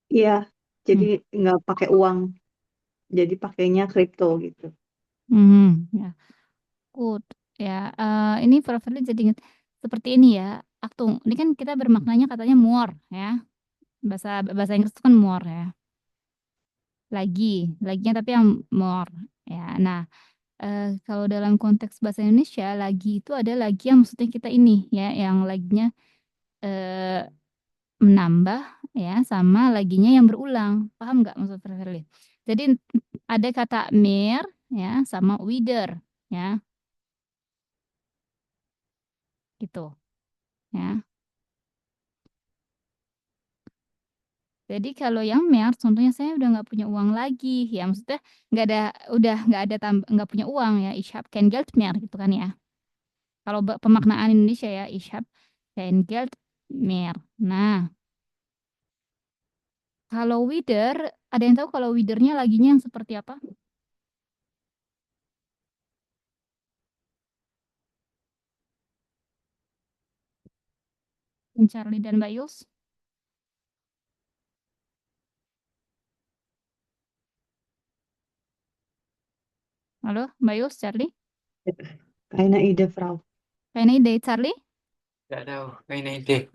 [SPEAKER 1] Iya, jadi nggak pakai uang. Jadi pakainya kripto gitu.
[SPEAKER 2] Ya. Good. Ya, ini Prof. jadi ingat seperti ini ya. Aktung, ini kan kita bermaknanya katanya more ya. Bahasa Inggris itu kan more ya. Laginya tapi yang more ya. Nah, kalau dalam konteks bahasa Indonesia, lagi itu ada lagi yang maksudnya kita ini ya, yang laginya menambah ya, sama laginya yang berulang. Paham nggak maksud Prof. Jadi ada kata mehr ya sama wieder ya, gitu ya. Jadi kalau yang mehr, contohnya saya udah nggak punya uang lagi, ya maksudnya nggak ada nggak punya uang ya, ich habe kein Geld mehr gitu kan ya. Kalau pemaknaan Indonesia ya, ich habe kein Geld mehr. Nah, kalau wieder, ada yang tahu kalau widernya laginya yang seperti apa? Charlie dan Mbak Yus? Halo, Mbak Yus, Charlie?
[SPEAKER 1] Keine Idee, Frau.
[SPEAKER 2] Keine Idee, Charlie?
[SPEAKER 3] Nggak tahu, keine Idee.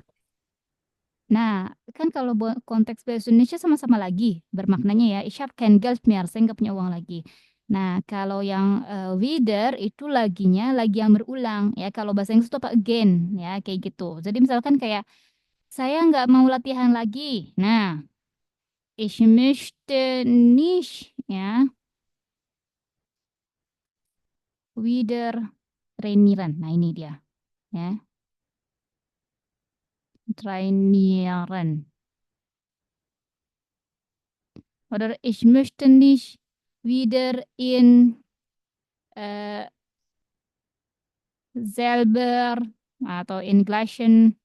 [SPEAKER 2] Nah, kan kalau konteks bahasa Indonesia sama-sama lagi bermaknanya ya, ich habe kein Geld mehr, saya nggak punya uang lagi. Nah, kalau yang wieder itu laginya lagi yang berulang ya. Kalau bahasa Inggris itu apa again ya, kayak gitu. Jadi misalkan kayak saya nggak mau latihan lagi. Nah, ich möchte nicht ya wieder trainieren. Nah, ini dia ya. Trainieren. Oder ich möchte nicht wieder in selber atau in gleichen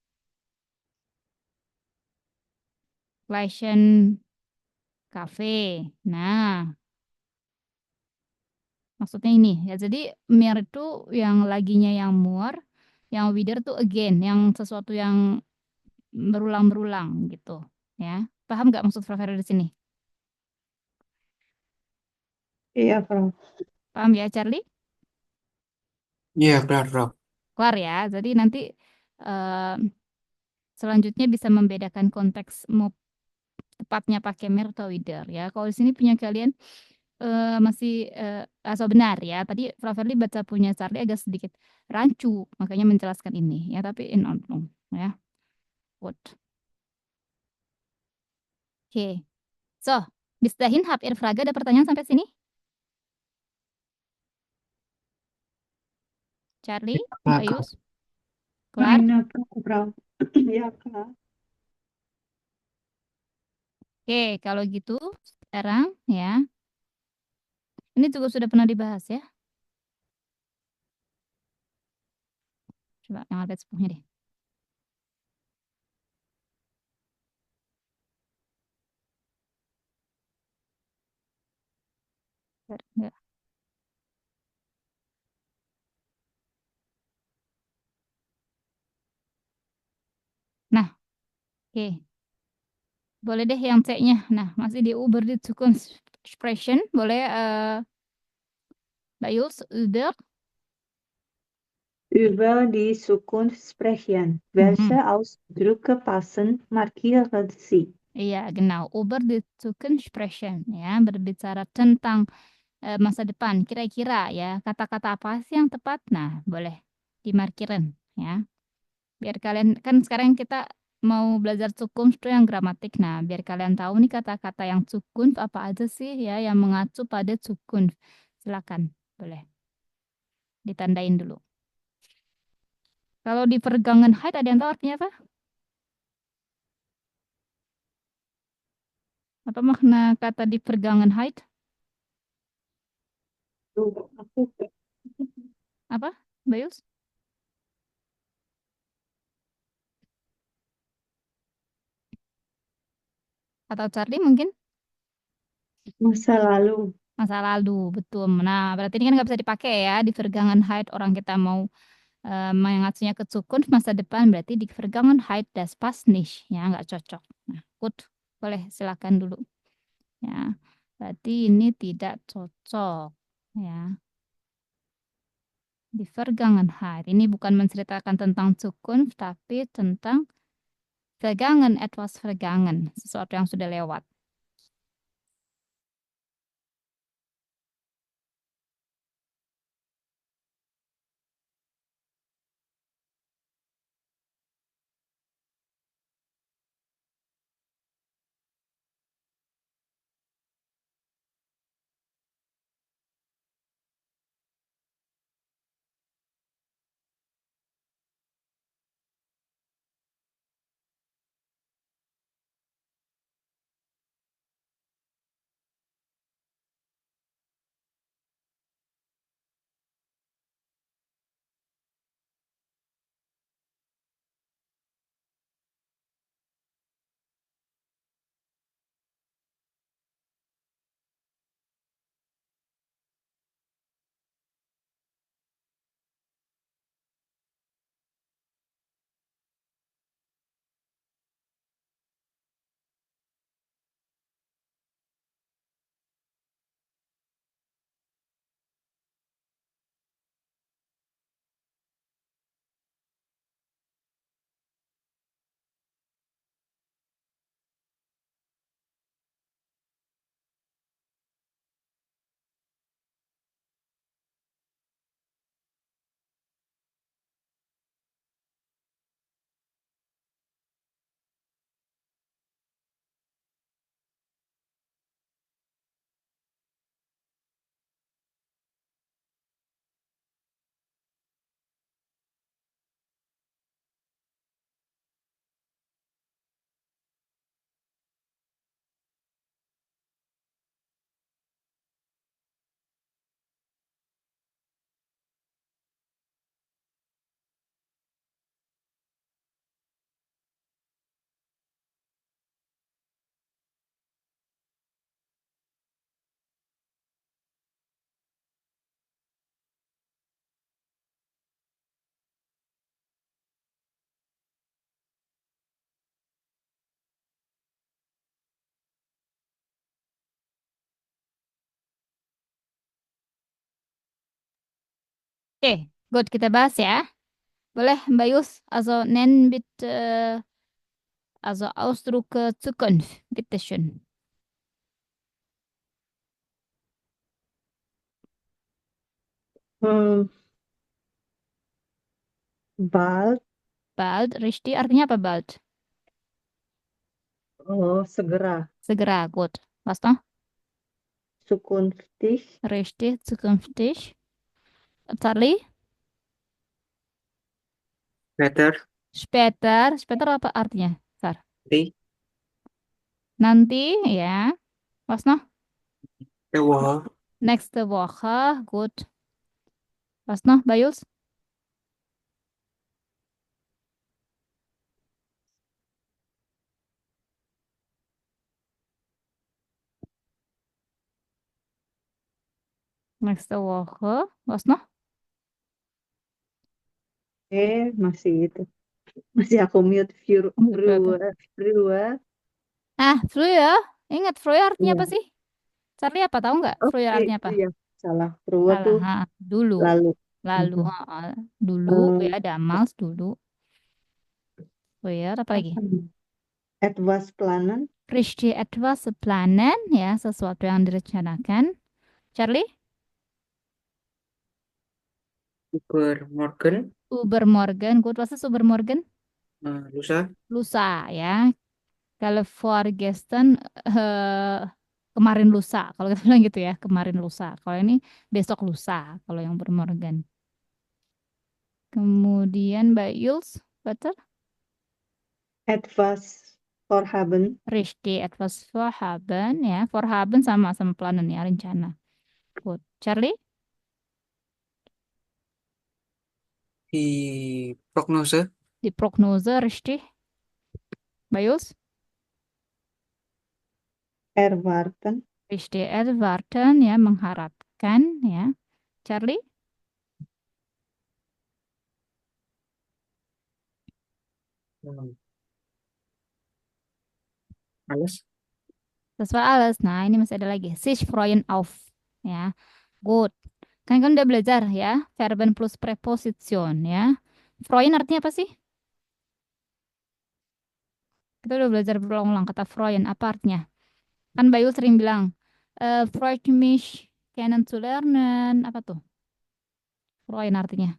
[SPEAKER 2] Kafe. Nah, maksudnya ini ya. Jadi mehr itu yang laginya yang more, yang wieder tuh again, yang sesuatu yang berulang-berulang gitu, ya. Paham nggak maksud Prof. di sini?
[SPEAKER 1] Iya, Frau.
[SPEAKER 2] Paham ya, Charlie?
[SPEAKER 3] Iya, kelar, Rob.
[SPEAKER 2] Kelar ya. Jadi nanti selanjutnya bisa membedakan konteks mau tepatnya pakai mer atau wieder ya. Kalau di sini punya kalian masih asal benar ya. Tadi Prof. baca punya Charlie agak sedikit rancu, makanya menjelaskan ini ya. Tapi in Ordnung ya. Good. Oke. So, bis dahin habt ihr Frage? Ada pertanyaan sampai sini? Charlie, Mbak
[SPEAKER 3] Kak.
[SPEAKER 2] Yus? Kelar?
[SPEAKER 1] Keine, Frau. Ya, Kak.
[SPEAKER 2] Oke, kalau gitu sekarang ya. Ini juga sudah pernah dibahas ya. Coba yang ada 10-nya deh. Enggak. Nah, oke. Boleh deh yang C-nya. Nah, masih di über die Zukunft sprechen. Boleh Mbak Yus, udah?
[SPEAKER 1] Über die Zukunft sprechen. Welche Ausdrücke passen? Markiere sie.
[SPEAKER 2] Iya, genau. Über die Zukunft sprechen, ya, berbicara tentang masa depan. Kira-kira ya, kata-kata apa sih yang tepat? Nah, boleh dimarkirin, ya. Biar kalian, kan sekarang kita mau belajar Zukunft itu yang gramatik. Nah, biar kalian tahu nih kata-kata yang Zukunft apa aja sih ya yang mengacu pada Zukunft. Silakan, boleh ditandain dulu. Kalau di Vergangenheit ada yang tahu artinya apa? Apa makna kata di Vergangenheit?
[SPEAKER 1] Tuh, aku
[SPEAKER 2] Apa, Bayus? Atau Charlie mungkin?
[SPEAKER 1] masa lalu.
[SPEAKER 2] Masa lalu, betul. Nah, berarti ini kan nggak bisa dipakai ya di Vergangenheit orang kita mau mengacunya ke Zukunft masa depan berarti di Vergangenheit das passt nicht, ya nggak cocok. Nah, gut, boleh silakan dulu. Ya, berarti ini tidak cocok. Ya, di Vergangenheit ini bukan menceritakan tentang Zukunft tapi tentang Vergangen, etwas Vergangen, sesuatu yang sudah lewat. Oke, good, kita bahas ya. Boleh, Mbak Yus, also nennen bitte, also Ausdrucke Zukunft, bitte schön.
[SPEAKER 1] Hmm, bald,
[SPEAKER 2] Bald, richtig, artinya apa bald?
[SPEAKER 1] oh, segera.
[SPEAKER 2] Segera, gut. Was noch?
[SPEAKER 1] Zukünftig,
[SPEAKER 2] Richtig, zukünftig. Charlie?
[SPEAKER 3] Better,
[SPEAKER 2] Später, später apa artinya? Sar.
[SPEAKER 3] nanti,
[SPEAKER 2] Nanti, ya. Was noch?
[SPEAKER 3] the wall,
[SPEAKER 2] Nächste Woche, gut. Was noch, Bayus? Nächste Woche, was noch?
[SPEAKER 1] masih itu. Masih aku mute
[SPEAKER 2] Später.
[SPEAKER 1] früher.
[SPEAKER 2] Früher. Ingat, früher artinya apa
[SPEAKER 1] Iya.
[SPEAKER 2] sih? Charlie apa tahu nggak?
[SPEAKER 1] Oh,
[SPEAKER 2] Früher artinya apa?
[SPEAKER 1] iya, salah. Früher
[SPEAKER 2] Salah,
[SPEAKER 1] tuh
[SPEAKER 2] dulu.
[SPEAKER 1] lalu.
[SPEAKER 2] Lalu,
[SPEAKER 1] Mhm.
[SPEAKER 2] dulu,
[SPEAKER 1] Eh,
[SPEAKER 2] ya, damals, dulu. Früher, apa lagi?
[SPEAKER 1] apa nih? Etwas planen,
[SPEAKER 2] Richtig etwas planen, ya, sesuatu yang direncanakan. Charlie?
[SPEAKER 3] Übermorgen,
[SPEAKER 2] Übermorgen. Good. Was ist übermorgen?
[SPEAKER 3] lusa.
[SPEAKER 2] Lusa, ya. Kalau vorgestern, kemarin lusa. Kalau kita bilang gitu ya, kemarin lusa. Kalau ini besok lusa, kalau yang bermorgen. Kemudian Mbak Yuls, betul?
[SPEAKER 1] Etwas vorhaben.
[SPEAKER 2] Richtig etwas vorhaben, ya. Vorhaben sama planen ya, rencana. Good. Charlie?
[SPEAKER 3] Die Prognose,
[SPEAKER 2] Di Prognose, richtig. Mbak Yuls?
[SPEAKER 1] Erwarten.
[SPEAKER 2] Richtig erwarten, ya, mengharapkan, ya. Charlie?
[SPEAKER 3] hmm, alles.
[SPEAKER 2] Das war alles. Nah, ini masih ada lagi. Sich freuen auf. Ya. Good. Kan udah belajar ya. Verben plus preposition ya. Freuen artinya apa sih? Kita udah belajar berulang-ulang kata freuen. Apa artinya? Kan Bayu sering bilang, freut mich kennenzulernen. Apa tuh? Freuen artinya.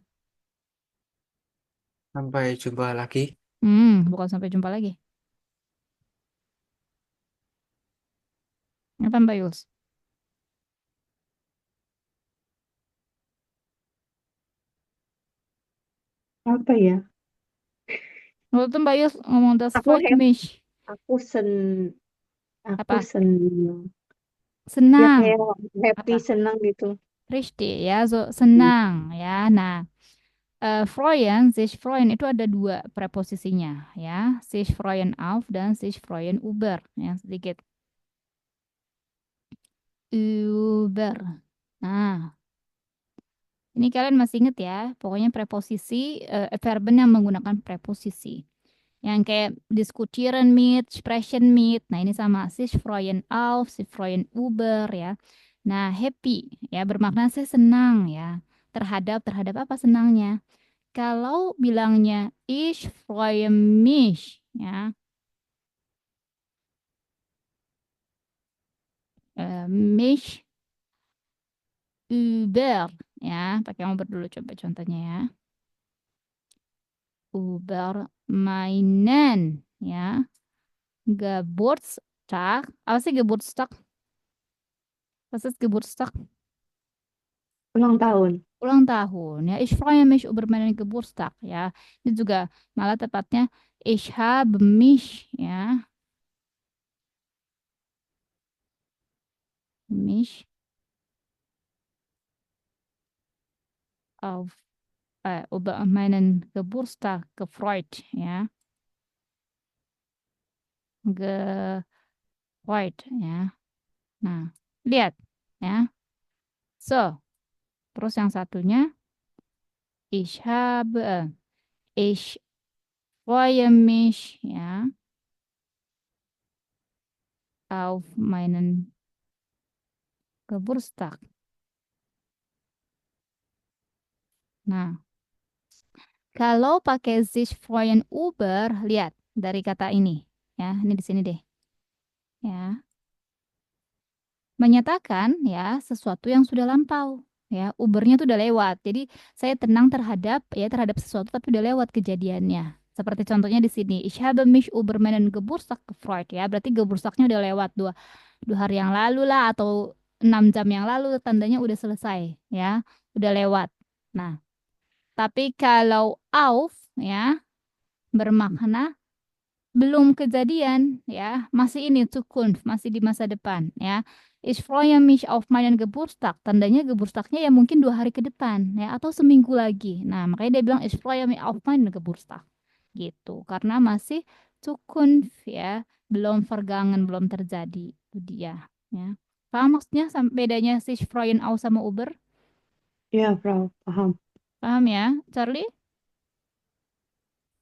[SPEAKER 3] Sampai jumpa lagi.
[SPEAKER 2] Bukan sampai jumpa lagi. Apa Mbak Yuls?
[SPEAKER 1] Apa ya?
[SPEAKER 2] Waktu itu Mbak Yuls ngomong das
[SPEAKER 1] Aku
[SPEAKER 2] freut mich.
[SPEAKER 1] Aku
[SPEAKER 2] Apa?
[SPEAKER 1] senang. Ya
[SPEAKER 2] Senang.
[SPEAKER 1] kayak happy,
[SPEAKER 2] Apa?
[SPEAKER 1] senang gitu.
[SPEAKER 2] Richtig ya, senang ya. Nah, freuen, sich freuen itu ada dua preposisinya ya. Sich freuen auf dan sich freuen über. Ya, sedikit. Über. Nah, ini kalian masih inget ya. Pokoknya preposisi, verben yang menggunakan preposisi. Yang kayak diskutieren mit, sprechen mit. Nah, ini sama sich freuen auf, sich freuen über ya. Nah, happy ya bermakna saya senang ya. Terhadap apa senangnya? Kalau bilangnya ich freue mich ya, mich über ya, pakai yang dulu coba contohnya ya. Über meinen ya. Geburtstag. Apa sih Geburtstag? Was ist Geburtstag?
[SPEAKER 1] Ulang tahun.
[SPEAKER 2] Ulang tahun ya. Ich freue mich über meinen Geburtstag ya. Ini juga malah tepatnya ich habe mich ya. Mich auf über meinen Geburtstag gefreut ya. Gefreut ya. Nah, lihat ya. So, terus yang satunya ich freue mich ya auf meinen Geburtstag. Nah, kalau pakai sich freuen über, lihat dari kata ini ya, ini di sini deh. Ya. Menyatakan ya sesuatu yang sudah lampau ya, ubernya tuh udah lewat. Jadi saya tenang terhadap sesuatu tapi udah lewat kejadiannya. Seperti contohnya di sini, ich habe mich über meinen Geburtstag gefreut ya, berarti Geburtstagnya udah lewat dua hari yang lalu lah atau 6 jam yang lalu tandanya udah selesai ya, udah lewat. Nah, tapi kalau auf ya bermakna belum kejadian ya, masih ini Zukunft, masih di masa depan ya. Ich freue mich auf meinen Geburtstag. Tandanya Geburtstagnya ya mungkin 2 hari ke depan ya atau seminggu lagi. Nah, makanya dia bilang ich freue mich auf meinen Geburtstag. Gitu. Karena masih Zukunft ya, belum vergangen, belum terjadi. Itu dia ya. Paham maksudnya bedanya sich freuen auf sama Uber?
[SPEAKER 1] Ya, Frau, paham.
[SPEAKER 2] Paham ya, Charlie?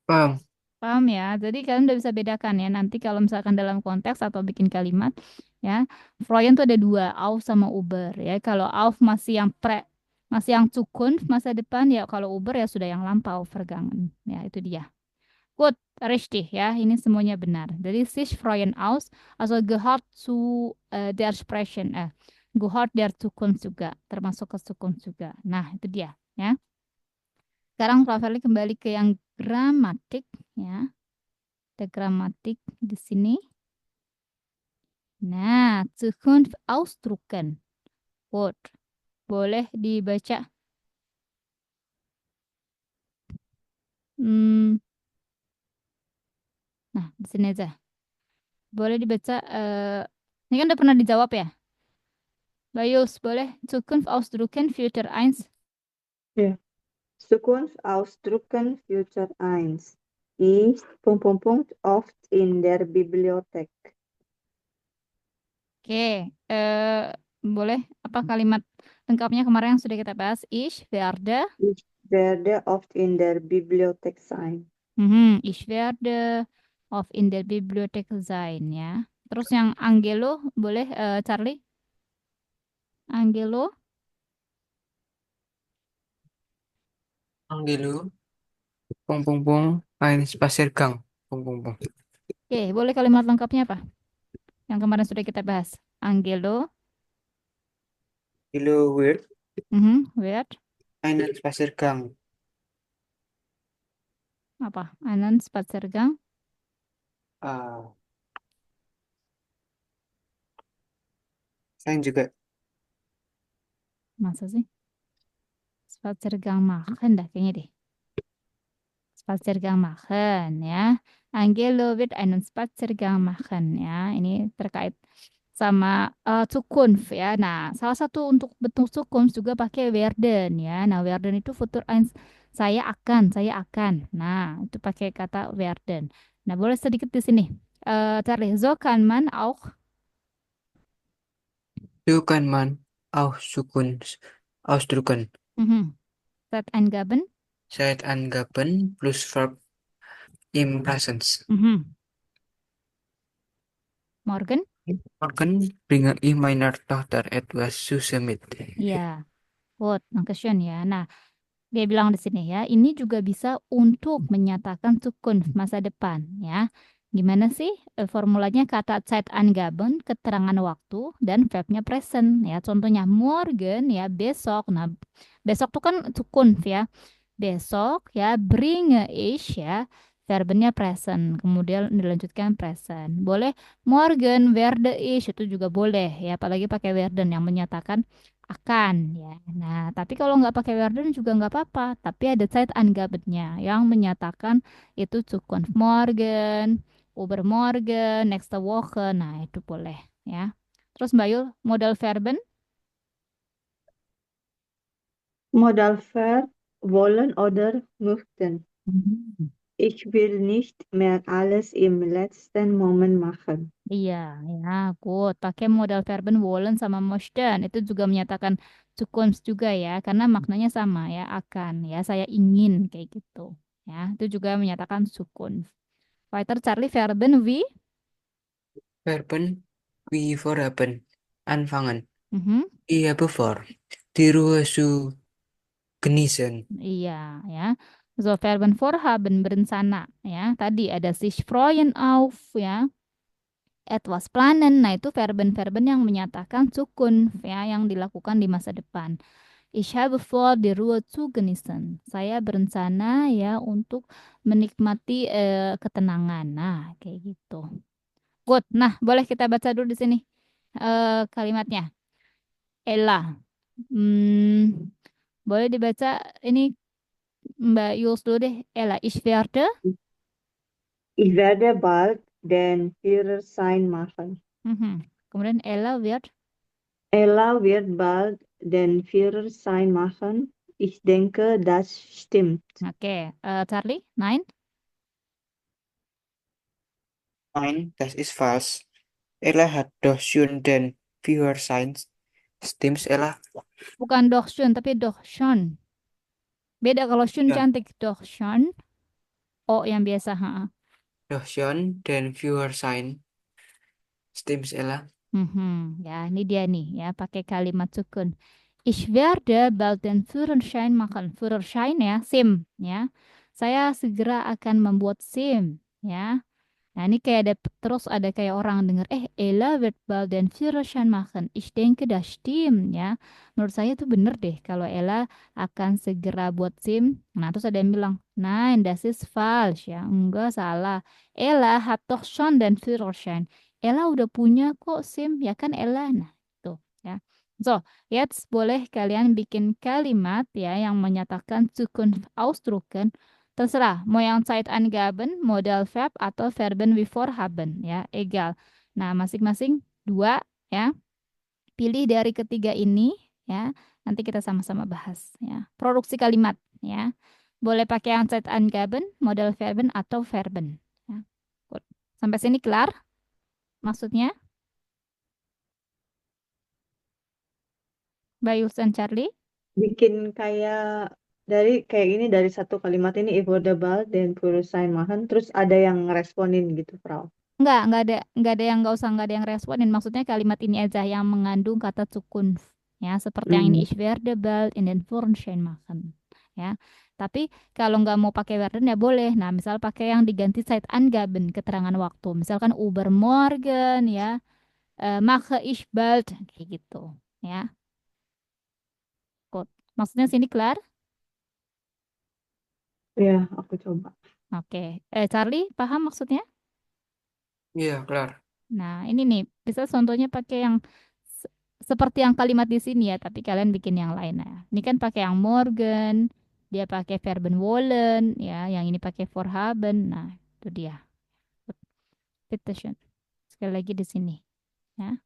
[SPEAKER 3] Paham.
[SPEAKER 2] Paham ya? Jadi kalian udah bisa bedakan ya. Nanti kalau misalkan dalam konteks atau bikin kalimat ya, Freuen tuh ada dua, auf sama Uber ya. Kalau auf masih yang Zukunft, masa depan ya. Kalau Uber ya sudah yang lampau, vergangen. Ya, itu dia. Gut, richtig ya. Ini semuanya benar. Jadi sich freuen aus, also gehört zu der Sprechen, gehört der Zukunft juga, termasuk ke Zukunft juga. Nah, itu dia ya. Sekarang Raffaele kembali ke yang gramatik ya. Ada gramatik di sini. Nah, Zukunft ausdrucken. Gut. Boleh dibaca. Nah, di sini aja. Boleh dibaca. Ini kan udah pernah dijawab ya. Bayus, boleh Zukunft ausdrucken Filter 1.
[SPEAKER 1] Ja. Zukunft ausdrucken Future 1 ist ... oft in der Bibliothek.
[SPEAKER 2] Oke, boleh apa kalimat lengkapnya kemarin yang sudah kita bahas? Ich werde.
[SPEAKER 1] Ich werde oft in der Bibliothek sein.
[SPEAKER 2] Ich werde oft in der Bibliothek sein ya. Terus yang Angelo boleh Charlie? Angelo?
[SPEAKER 3] Angelo, ein Spaziergang.
[SPEAKER 2] Oke, boleh kalimat lengkapnya apa? Yang kemarin sudah kita bahas. Angelo,
[SPEAKER 3] Angelo wird
[SPEAKER 2] where?
[SPEAKER 3] einen Spaziergang.
[SPEAKER 2] Apa? Einen Spaziergang.
[SPEAKER 3] Saya juga.
[SPEAKER 2] Masa sih? Spaziergang machen dah kayaknya deh. Spaziergang machen ya. Angelo wird einen Spaziergang machen ya. Ini terkait sama Zukunft ya. Nah, salah satu untuk bentuk Zukunft juga pakai werden ya. Nah, werden itu futur eins. Saya akan. Nah, itu pakai kata werden. Nah, boleh sedikit di sini. Charlie, so kann man auch
[SPEAKER 3] So kann man auch Zukunft ausdrücken.
[SPEAKER 2] Zeitangaben.
[SPEAKER 3] Zeitangaben plus verb im Präsens.
[SPEAKER 2] Morgen.
[SPEAKER 3] Morgen bringe ich meiner Tochter etwas Süßes mit.
[SPEAKER 2] Ya, gut, Dankeschön ya. Nah, dia bilang di sini ya, ini juga bisa untuk menyatakan Zukunft, masa depan ya. Gimana sih formulanya kata Zeitangaben, keterangan waktu dan verbnya present ya. Contohnya morgen ya, besok. Nah, besok tuh kan Zukunft ya. Besok ya, bringe ich ya, verbnya present. Kemudian dilanjutkan present. Boleh morgen werde ich, itu juga boleh ya, apalagi pakai werden yang menyatakan akan ya. Nah, tapi kalau nggak pakai werden juga nggak apa-apa. Tapi ada Zeitangabennya yang menyatakan itu Zukunft morgen, übermorgen, nächste Woche. Nah, itu boleh ya. Terus Mbak Yul, modal verben?
[SPEAKER 1] Modal Verb wollen oder möchten. Ich will nicht mehr alles im letzten Moment machen.
[SPEAKER 2] Iya, ya, good. Pakai modal verben wollen sama möchten. Itu juga menyatakan Zukunft juga ya, karena maknanya sama ya, akan ya, saya ingin kayak gitu. Ya, itu juga menyatakan Zukunft. Weiter Charlie verben wie?
[SPEAKER 3] Verben wie vorhaben. Anfangen.
[SPEAKER 2] Iya,
[SPEAKER 3] bevor. Die Ruhe zu genießen.
[SPEAKER 2] Iya, ya. So, verben vorhaben berencana ya. Tadi ada sich freuen auf ya. Etwas planen. Nah, itu verben-verben yang menyatakan Zukunft ya, yang dilakukan di masa depan. Ich habe vor, die Ruhe zu genießen. Saya berencana ya untuk menikmati ketenangan. Nah, kayak gitu. Good. Nah, boleh kita baca dulu di sini kalimatnya. Ella. Boleh dibaca ini Mbak Yuls dulu deh. Ella, ich
[SPEAKER 1] werde bald den Führerschein machen.
[SPEAKER 2] Kemudian Ella wird
[SPEAKER 1] bald den Führerschein machen. Ich denke, das stimmt.
[SPEAKER 2] Oke, Charlie, nein?
[SPEAKER 3] Nein, das ist falsch. Ella hat doch schon den Führerschein. Stimmt's, Ella?
[SPEAKER 2] Bukan doch schon, tapi doch schon. Beda kalau schon
[SPEAKER 3] Ya.
[SPEAKER 2] cantik, doch schon. Oh, yang biasa,
[SPEAKER 3] Doch schon den Führerschein. Stimmt's, Ella?
[SPEAKER 2] Ya, ini dia nih ya, pakai kalimat sukun. Ich werde bald den Führerschein machen. Führerschein ya, SIM ya. Saya segera akan membuat SIM, ya. Nah, ini kayak terus ada kayak orang dengar, Ella wird bald den Führerschein machen. Ich denke, das stimmt, ya. Menurut saya itu bener deh kalau Ella akan segera buat SIM. Nah, terus ada yang bilang, nein, das ist falsch, ya. Enggak, salah. Ella hat doch schon den Führerschein. Ella udah punya kok SIM, ya kan Ella? Nah, itu, ya. So, jetzt boleh kalian bikin kalimat ya yang menyatakan Zukunft ausdrucken. Terserah, mau yang Zeitangaben, modal verb, atau Verben wie vorhaben, ya, egal. Nah, masing-masing dua, ya. Pilih dari ketiga ini, ya. Nanti kita sama-sama bahas, ya. Produksi kalimat, ya. Boleh pakai yang Zeitangaben, modal Verben, atau Verben. Ya. Good. Sampai sini kelar maksudnya? Bayus dan Charlie?
[SPEAKER 1] Bikin kayak ini dari satu kalimat ini affordable dan Führerschein machen, terus ada yang ngeresponin gitu, Frau.
[SPEAKER 2] Nggak ada yang nggak ada yang responin. Maksudnya kalimat ini aja yang mengandung kata Zukunft. Ya, seperti yang ini, ich werde bald in den Führerschein machen. Ya, tapi kalau nggak mau pakai werden ya boleh. Nah, misal pakai yang diganti Zeitangaben, keterangan waktu. Misalkan übermorgen, ya, mache ich bald, kayak gitu. Ya, good. Maksudnya sini kelar?
[SPEAKER 1] Ya, aku coba.
[SPEAKER 2] Oke. Charlie, paham maksudnya?
[SPEAKER 3] Iya, kelar.
[SPEAKER 2] Nah, ini nih, bisa contohnya pakai yang se- seperti yang kalimat di sini ya, tapi kalian bikin yang lain. Nah, ini kan pakai yang Morgan, dia pakai verben wollen, ya, yang ini pakai vorhaben. Nah, itu dia. Bitteschön. Sekali lagi di sini, ya.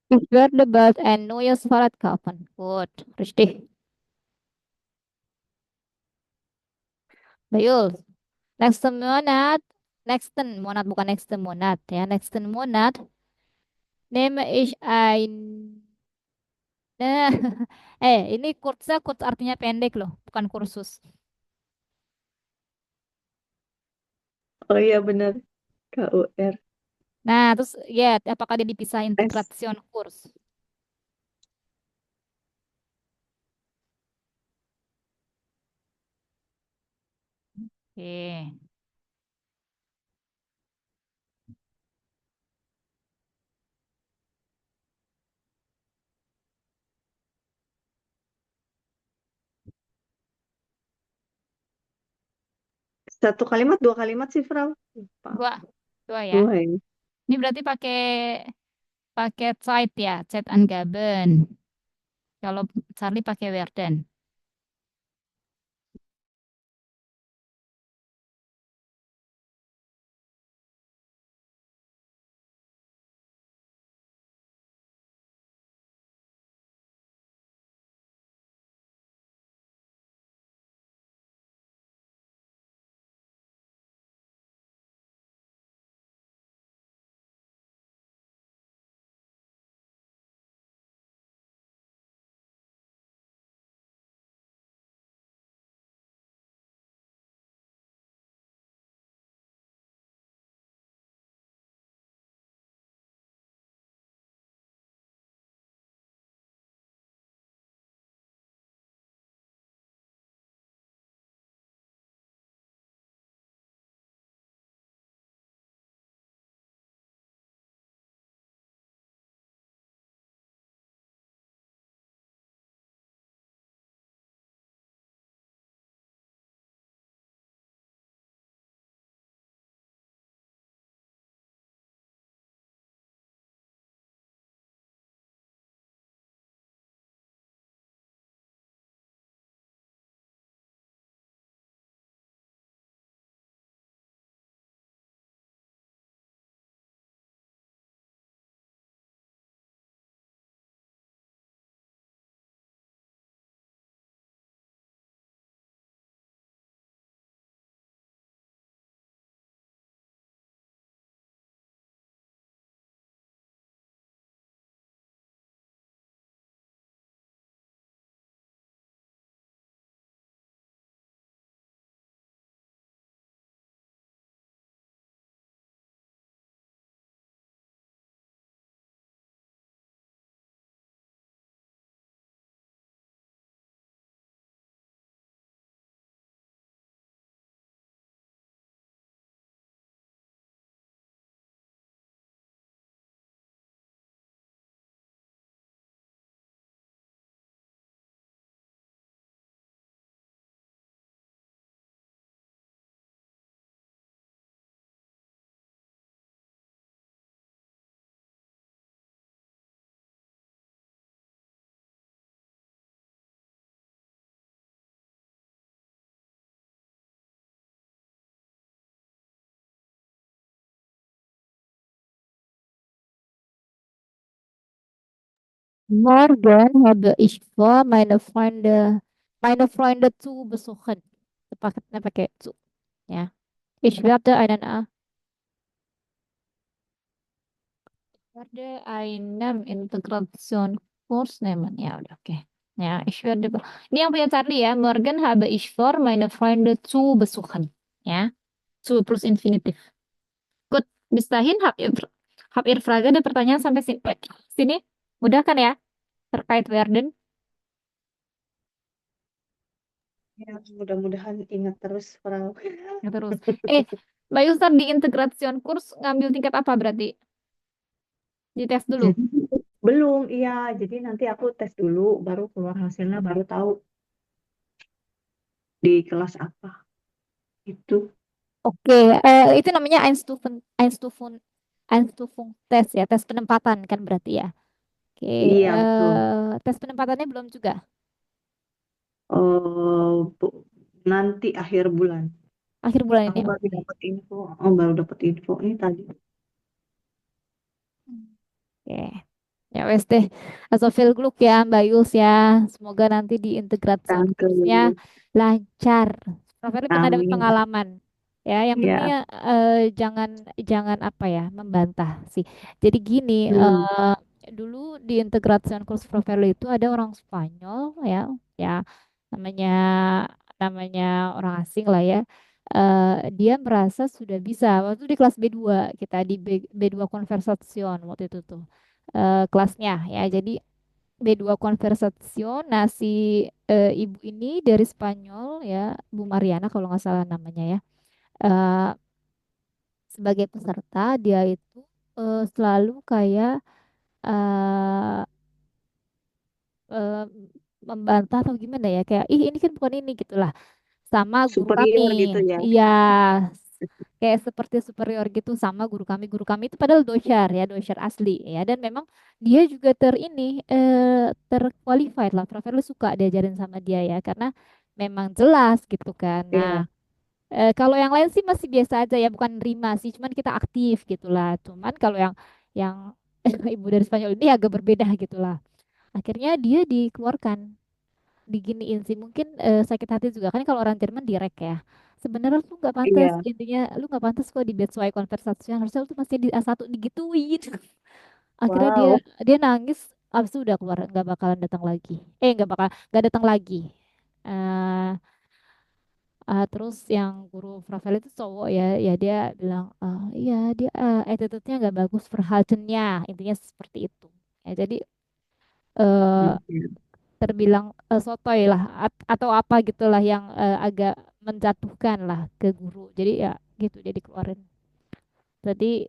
[SPEAKER 2] Ich werde bald ein neues Fahrrad kaufen. Gut, richtig. Bayul. Nächsten Monat, bukan nächsten Monat ya. Nächsten Monat nehme ich ein. Nah, ini kursnya kurs artinya pendek loh, bukan kursus.
[SPEAKER 1] Oh iya benar. KUR.
[SPEAKER 2] Nah, terus ya, apakah dia dipisah
[SPEAKER 1] S.
[SPEAKER 2] integration kurs? Oke.
[SPEAKER 1] Satu kalimat, dua kalimat sih, Frau. Lupa.
[SPEAKER 2] Dua ya.
[SPEAKER 1] Dua ya.
[SPEAKER 2] Ini berarti pakai pakai Zeit ya, Zeit angaben. Kalau Charlie pakai werden. Morgen habe ich vor, meine Freunde zu besuchen. Paketnya pakai zu, ya. Ich werde einen Integrationskurs nehmen. Ya udah oke. Ya, Ini yang punya Charlie ya. Morgen habe ich vor, meine Freunde zu besuchen. Ya, zu plus infinitif. Gut, bis dahin habt ihr Frage, ada pertanyaan sampai sini? Sini, mudah kan ya terkait werden?
[SPEAKER 1] Ya, mudah-mudahan ingat terus, Frau.
[SPEAKER 2] Ya, terus. Mbak Yusar di integration kurs ngambil tingkat apa berarti? Dites dulu.
[SPEAKER 1] Jadi, belum, iya. Jadi nanti aku tes dulu, baru keluar hasilnya, baru tahu di kelas apa. Itu.
[SPEAKER 2] Oke, itu namanya Einstufung tes ya, tes penempatan kan berarti ya. Oke,
[SPEAKER 1] Iya, betul.
[SPEAKER 2] tes penempatannya belum juga.
[SPEAKER 1] Nanti akhir bulan.
[SPEAKER 2] Akhir bulan
[SPEAKER 1] Aku
[SPEAKER 2] ini.
[SPEAKER 1] baru
[SPEAKER 2] Oke.
[SPEAKER 1] dapat info. Oh, baru dapat info ini tadi.
[SPEAKER 2] Oke. Ya wes deh. Also viel Glück ya Mbak Yus ya. Semoga nanti di integrasian
[SPEAKER 1] Danke.
[SPEAKER 2] kursnya lancar. Profesor pernah dapat
[SPEAKER 1] Amin.
[SPEAKER 2] pengalaman. Ya, yang penting
[SPEAKER 1] Ya.
[SPEAKER 2] ya jangan jangan apa ya membantah sih. Jadi gini,
[SPEAKER 1] Hmm.
[SPEAKER 2] dulu di integrasian kurs Profesor itu ada orang Spanyol ya, ya namanya namanya orang asing lah ya. Dia merasa sudah bisa waktu di kelas B2 kita di B2 Conversation waktu itu tuh kelasnya ya. Jadi B2 Conversation. Nah, si ibu ini dari Spanyol ya, Bu Mariana kalau nggak salah namanya ya. Eh, Sebagai peserta dia itu selalu kayak eh eh, membantah atau gimana ya, kayak ih ini kan bukan ini gitulah sama guru kami.
[SPEAKER 1] Superior gitu ya.
[SPEAKER 2] Iya, kayak seperti superior gitu sama guru kami. Guru kami itu padahal dosyar ya, dosyar asli ya. Dan memang dia juga terqualified lah. Profesor lu suka diajarin sama dia ya, karena memang jelas gitu kan. Nah,
[SPEAKER 1] Iya.
[SPEAKER 2] kalau yang lain sih masih biasa aja ya, bukan nerima sih, cuman kita aktif gitulah. Cuman kalau yang ibu dari Spanyol ini agak berbeda gitulah. Akhirnya dia dikeluarkan, diginiin sih mungkin sakit hati juga kan kalau orang Jerman direct ya, sebenarnya lu nggak pantas,
[SPEAKER 1] Iya.
[SPEAKER 2] intinya lu nggak pantas kok di BSY Conversation, harusnya lu tuh masih di A1 digituin. Akhirnya dia
[SPEAKER 1] Wow.
[SPEAKER 2] dia nangis, abis itu udah keluar, nggak bakalan datang lagi, nggak datang lagi. Eh Terus yang guru Fravel itu cowok ya, ya dia bilang iya dia attitude-nya nggak bagus, verhaltennya intinya seperti itu ya. Jadi eh
[SPEAKER 1] Hmm. Iya.
[SPEAKER 2] terbilang sotoy lah atau apa gitulah yang agak menjatuhkan lah ke guru. Jadi ya gitu dia dikeluarin. Jadi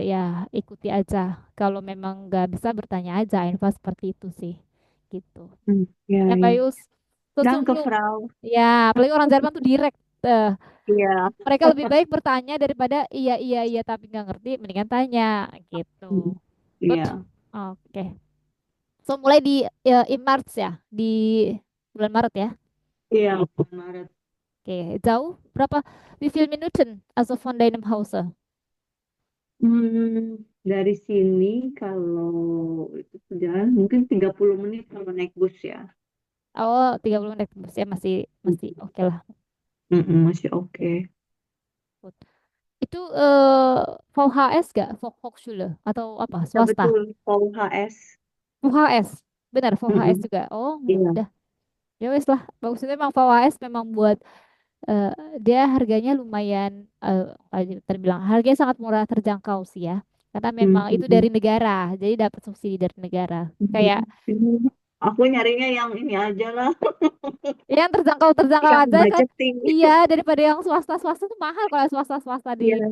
[SPEAKER 2] ya ikuti aja. Kalau memang nggak bisa bertanya aja, info seperti itu sih. Gitu.
[SPEAKER 1] Hmm. Iya,
[SPEAKER 2] Ya Mbak
[SPEAKER 1] iya.
[SPEAKER 2] Yus, tutup
[SPEAKER 1] Danke,
[SPEAKER 2] lu.
[SPEAKER 1] Frau.
[SPEAKER 2] Ya, apalagi orang Jerman tuh direct. eh,
[SPEAKER 1] Iya.
[SPEAKER 2] Mereka lebih baik bertanya daripada iya iya iya tapi nggak ngerti, mendingan tanya gitu.
[SPEAKER 1] Hmm.
[SPEAKER 2] Good.
[SPEAKER 1] Iya.
[SPEAKER 2] Oke. So mulai di Maret ya, di bulan Maret ya.
[SPEAKER 1] Iya. Maret.
[SPEAKER 2] Oke, jauh berapa? Wie viel Minuten also von deinem Hause?
[SPEAKER 1] Dari sini kalau itu perjalanan mungkin 30 menit kalau naik bus ya.
[SPEAKER 2] Oh, 30 menit bus ya, masih masih
[SPEAKER 1] Mm-mm.
[SPEAKER 2] oke lah.
[SPEAKER 1] Masih oke.
[SPEAKER 2] Good. Itu VHS gak? Volksschule atau apa?
[SPEAKER 1] Ya
[SPEAKER 2] Swasta?
[SPEAKER 1] betul, VHS.
[SPEAKER 2] VHS. Benar, VHS
[SPEAKER 1] Mm-mm.
[SPEAKER 2] juga. Oh, ya
[SPEAKER 1] Iya.
[SPEAKER 2] udah. Ya wes lah. Bagus itu memang VHS memang buat eh, dia harganya lumayan terbilang harganya sangat murah, terjangkau sih ya. Karena memang itu dari
[SPEAKER 1] Mm-mm.
[SPEAKER 2] negara, jadi dapat subsidi dari negara. Kayak
[SPEAKER 1] Mm-mm. Aku nyarinya yang ini aja lah,
[SPEAKER 2] yang terjangkau terjangkau
[SPEAKER 1] yang
[SPEAKER 2] aja kan.
[SPEAKER 1] budgeting.
[SPEAKER 2] Iya, daripada yang swasta swasta tuh mahal, kalau yang swasta swasta di
[SPEAKER 1] Iya.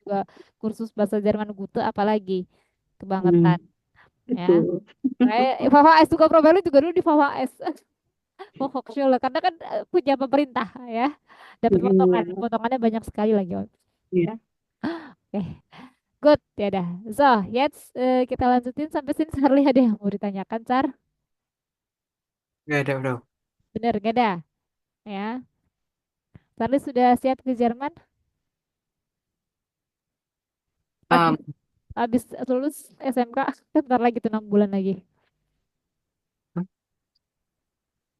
[SPEAKER 2] juga kursus bahasa Jerman Gute apalagi kebangetan
[SPEAKER 1] Hmm,
[SPEAKER 2] ya.
[SPEAKER 1] betul.
[SPEAKER 2] Kayak VHS juga Probelu juga dulu di VHS. Volkswagen karena kan punya pemerintah ya. Dapat potongan,
[SPEAKER 1] Iya.
[SPEAKER 2] potongannya banyak sekali lagi.
[SPEAKER 1] Iya.
[SPEAKER 2] Oke, good ya dah. So, jetzt kita lanjutin sampai sini. Charlie ada yang mau ditanyakan, Char?
[SPEAKER 3] Gak ada, bro.
[SPEAKER 2] Bener gak ada? Ya. Charlie sudah siap ke Jerman?
[SPEAKER 3] Um,
[SPEAKER 2] Habis habis lulus SMK, kan bentar lagi tuh 6 bulan lagi.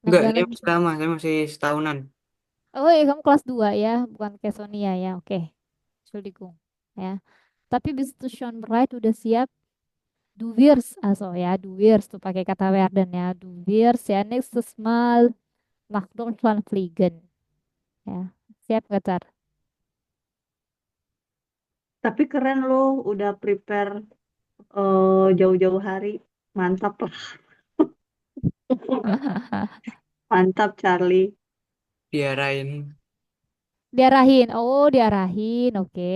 [SPEAKER 2] 6
[SPEAKER 3] enggak,
[SPEAKER 2] bulan
[SPEAKER 3] saya
[SPEAKER 2] lagi.
[SPEAKER 3] masih lama, saya masih setahunan.
[SPEAKER 2] Oh iya, kamu kelas 2 ya, bukan kayak Sonia ya. Oke, Entschuldigung. Ya. Tapi bist du schon bereit, udah siap? Du wirst, also ya, du wirst tuh pakai kata werden ya. Du wirst ya nächstes Mal nach Deutschland fliegen. Ya, siap gak, Car?
[SPEAKER 1] Tapi keren loh, udah prepare jauh-jauh hari. Mantap lah. Mantap, Charlie.
[SPEAKER 3] Diarahin.
[SPEAKER 2] Diarahin. Oh, diarahin. Oke.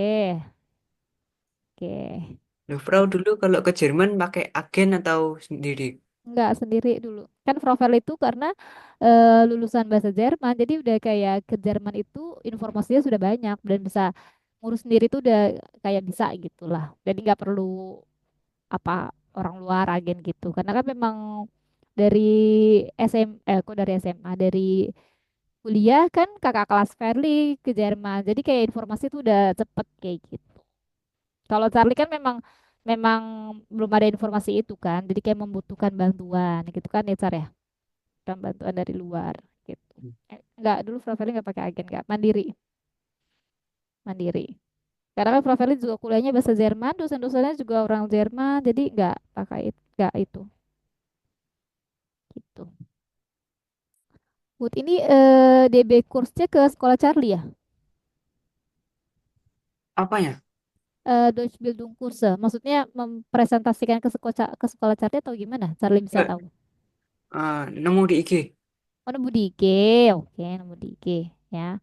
[SPEAKER 2] Oke.
[SPEAKER 3] Loh, Frau dulu kalau ke Jerman pakai agen atau sendiri?
[SPEAKER 2] Enggak, sendiri dulu. Kan profil itu karena lulusan bahasa Jerman, jadi udah kayak ke Jerman itu informasinya sudah banyak dan bisa ngurus sendiri tuh udah kayak bisa gitulah. Jadi nggak perlu apa orang luar agen gitu. Karena kan memang dari kok dari SMA, dari kuliah kan kakak kelas Fairly ke Jerman. Jadi kayak informasi tuh udah cepet kayak gitu. Kalau Charlie kan memang memang belum ada informasi itu kan, jadi kayak membutuhkan bantuan gitu kan ya Car ya, kan bantuan dari luar gitu. Enggak, dulu Fraveli nggak pakai agen, nggak mandiri, mandiri. Karena kan Fraveli juga kuliahnya bahasa Jerman, dosen-dosennya juga orang Jerman, jadi nggak pakai nggak itu gitu. Bud, ini DB kursnya ke sekolah Charlie ya?
[SPEAKER 3] Apanya?
[SPEAKER 2] Deutsche Bildung Kurse, maksudnya mempresentasikan ke sekolah Charlie atau gimana? Charlie bisa
[SPEAKER 3] Enggak,
[SPEAKER 2] tahu.
[SPEAKER 3] nemu di IG.
[SPEAKER 2] Oh, nemu di IG, oke, nemu di IG ya.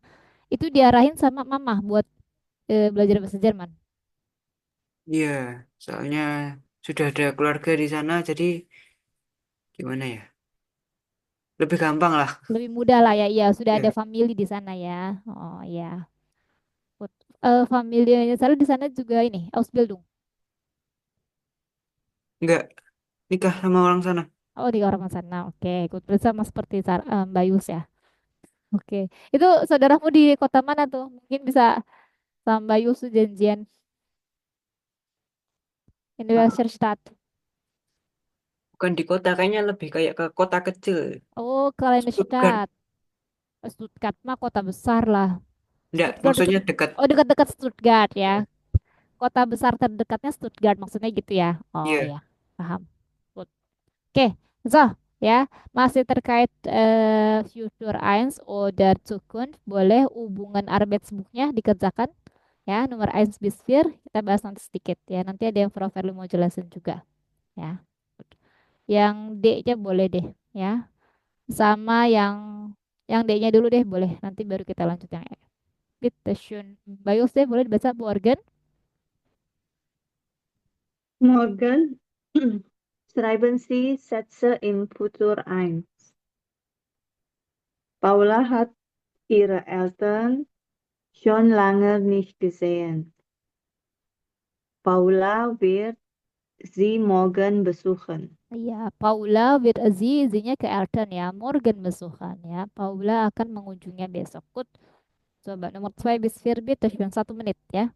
[SPEAKER 2] Itu diarahin sama mama buat belajar bahasa Jerman.
[SPEAKER 3] Iya, soalnya sudah ada keluarga di sana, jadi gimana ya? Lebih gampang lah.
[SPEAKER 2] Lebih mudah lah ya, iya sudah ada
[SPEAKER 3] Ya,
[SPEAKER 2] family di sana ya. Oh iya. Familinya Charlie di sana juga ini Ausbildung.
[SPEAKER 3] enggak nikah sama orang sana.
[SPEAKER 2] Oh, di orang sana. Oke, ikut bersama seperti Mbak Yus ya. Oke. Itu saudaramu di kota mana tuh? Mungkin bisa sama Mbak Yus tuh janjian in der
[SPEAKER 3] Ah,
[SPEAKER 2] Stadt.
[SPEAKER 3] bukan di kota, kayaknya lebih kayak ke kota kecil.
[SPEAKER 2] Oh, kleine
[SPEAKER 3] Stuttgart.
[SPEAKER 2] Stadt. Stuttgart mah kota besar lah.
[SPEAKER 3] Enggak,
[SPEAKER 2] Stuttgart itu
[SPEAKER 3] maksudnya dekat.
[SPEAKER 2] oh dekat-dekat Stuttgart ya.
[SPEAKER 3] Ya.
[SPEAKER 2] Kota besar terdekatnya Stuttgart maksudnya gitu ya. Oh
[SPEAKER 3] Iya,
[SPEAKER 2] ya, paham. Good. Oke, so ya masih terkait Future Eins oder Zukunft, boleh hubungan Arbeitsbuchnya dikerjakan ya nomor 1 bis 4 kita bahas nanti sedikit ya. Nanti ada yang Prof. Verly mau jelasin juga ya. Yang D-nya boleh deh ya. Sama yang D-nya dulu deh boleh. Nanti baru kita lanjut yang E. Bitteschön. Bios deh boleh dibaca Bu Organ.
[SPEAKER 1] Morgen, schreiben Sie Sätze im Futur ein. Paula hat ihre Eltern schon lange nicht gesehen. Paula wird sie morgen besuchen.
[SPEAKER 2] Iya, Paula wird sie, sie-nya ke Elton ya. Morgen besuchen ya. Paula akan mengunjunginya besok. Good. Coba nomor 2 bis 4 bitteschön 1 menit ya.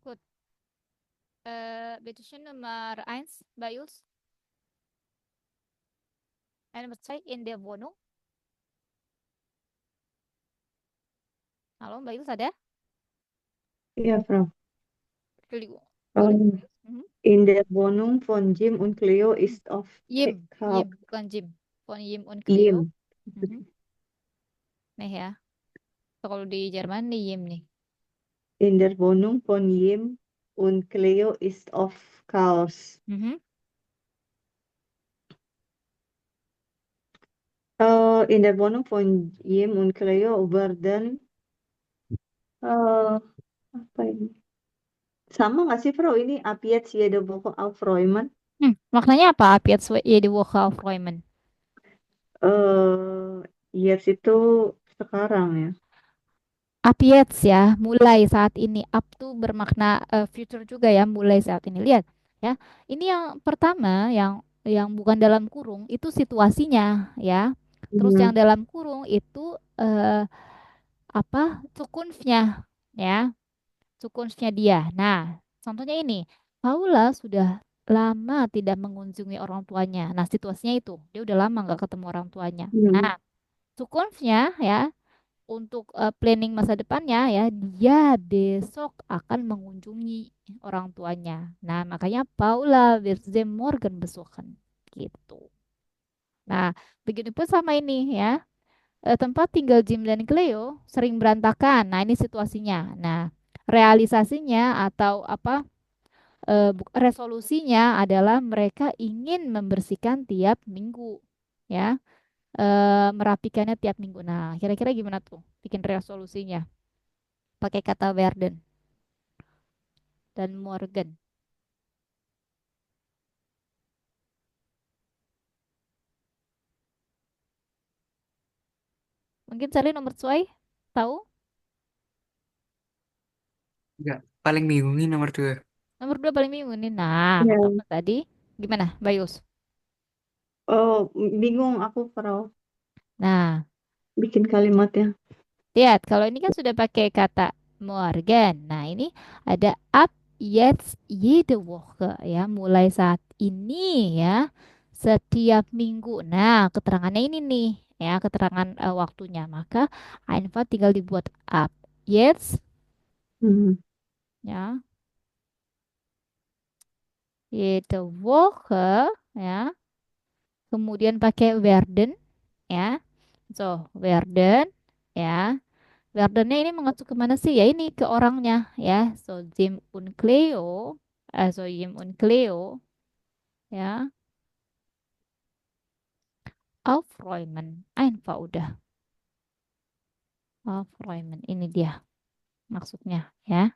[SPEAKER 2] Gut. Bitteschön Nummer 1, Bayus. Nummer 2, in der Wohnung. Halo, Bayus ada?
[SPEAKER 1] Ja, Frau.
[SPEAKER 2] Entschuldigung. Boleh?
[SPEAKER 1] Ähm,
[SPEAKER 2] Mhm.
[SPEAKER 1] in der Wohnung von Jim und Cleo ist auf
[SPEAKER 2] Yim,
[SPEAKER 1] Chaos.
[SPEAKER 2] Yim, bukan Jim. Von Yim und Cleo.
[SPEAKER 1] Jim.
[SPEAKER 2] Mhm. Nih ya. Kalau di Jerman nih Yim nih.
[SPEAKER 1] In der Wohnung von Jim und Cleo ist auf Chaos.
[SPEAKER 2] Mhm.
[SPEAKER 1] In der Wohnung von Jim und Cleo werden apa ini? Sama nggak sih, Frau? Ini ab jetzt jede Woche aufräumen.
[SPEAKER 2] Maknanya apa? Ab jetzt jede Woche aufräumen.
[SPEAKER 1] Jetzt itu sekarang ya.
[SPEAKER 2] Ab jetzt ya, mulai saat ini. Up tuh bermakna future juga ya, mulai saat ini. Lihat ya. Ini yang pertama yang bukan dalam kurung itu situasinya ya. Terus yang
[SPEAKER 1] Mhm.
[SPEAKER 2] dalam kurung itu apa? Zukunfnya ya. Zukunfnya dia. Nah, contohnya ini. Paula sudah lama tidak mengunjungi orang tuanya. Nah, situasinya itu, dia udah lama nggak ketemu orang tuanya.
[SPEAKER 1] Mhm.
[SPEAKER 2] Nah, Zukunfnya ya, untuk planning masa depannya ya, dia besok akan mengunjungi orang tuanya. Nah, makanya Paula wird sie morgen besuchen gitu. Nah, begitupun sama ini ya. Tempat tinggal Jim dan Cleo sering berantakan. Nah, ini situasinya. Nah, realisasinya atau apa resolusinya adalah mereka ingin membersihkan tiap minggu ya. Merapikannya tiap minggu. Nah, kira-kira gimana tuh bikin resolusinya? Pakai kata Werden dan Morgan. Mungkin cari nomor Cuai? Tahu?
[SPEAKER 3] Enggak, paling bingung ini nomor 2.
[SPEAKER 2] Nomor 2 paling bingung nih. Nah,
[SPEAKER 1] Ya.
[SPEAKER 2] maka tadi gimana, Bayus?
[SPEAKER 1] Oh, bingung aku, Frau.
[SPEAKER 2] Nah,
[SPEAKER 1] Bikin kalimatnya.
[SPEAKER 2] lihat kalau ini kan sudah pakai kata Morgan. Nah, ini ada ab jetzt jede Woche ya, mulai saat ini ya, setiap minggu. Nah, keterangannya ini nih ya, keterangan waktunya. Maka einfach tinggal dibuat ab jetzt
[SPEAKER 1] Mhm.
[SPEAKER 2] ya, jede Woche ya. Kemudian pakai werden ya. So, werden ya. Werdennya ini mengacu kemana sih? Ya ini ke orangnya ya. So, Jim und Cleo. Jim und Cleo ya. Aufräumen. Einfach udah. Aufräumen. Ini dia maksudnya ya.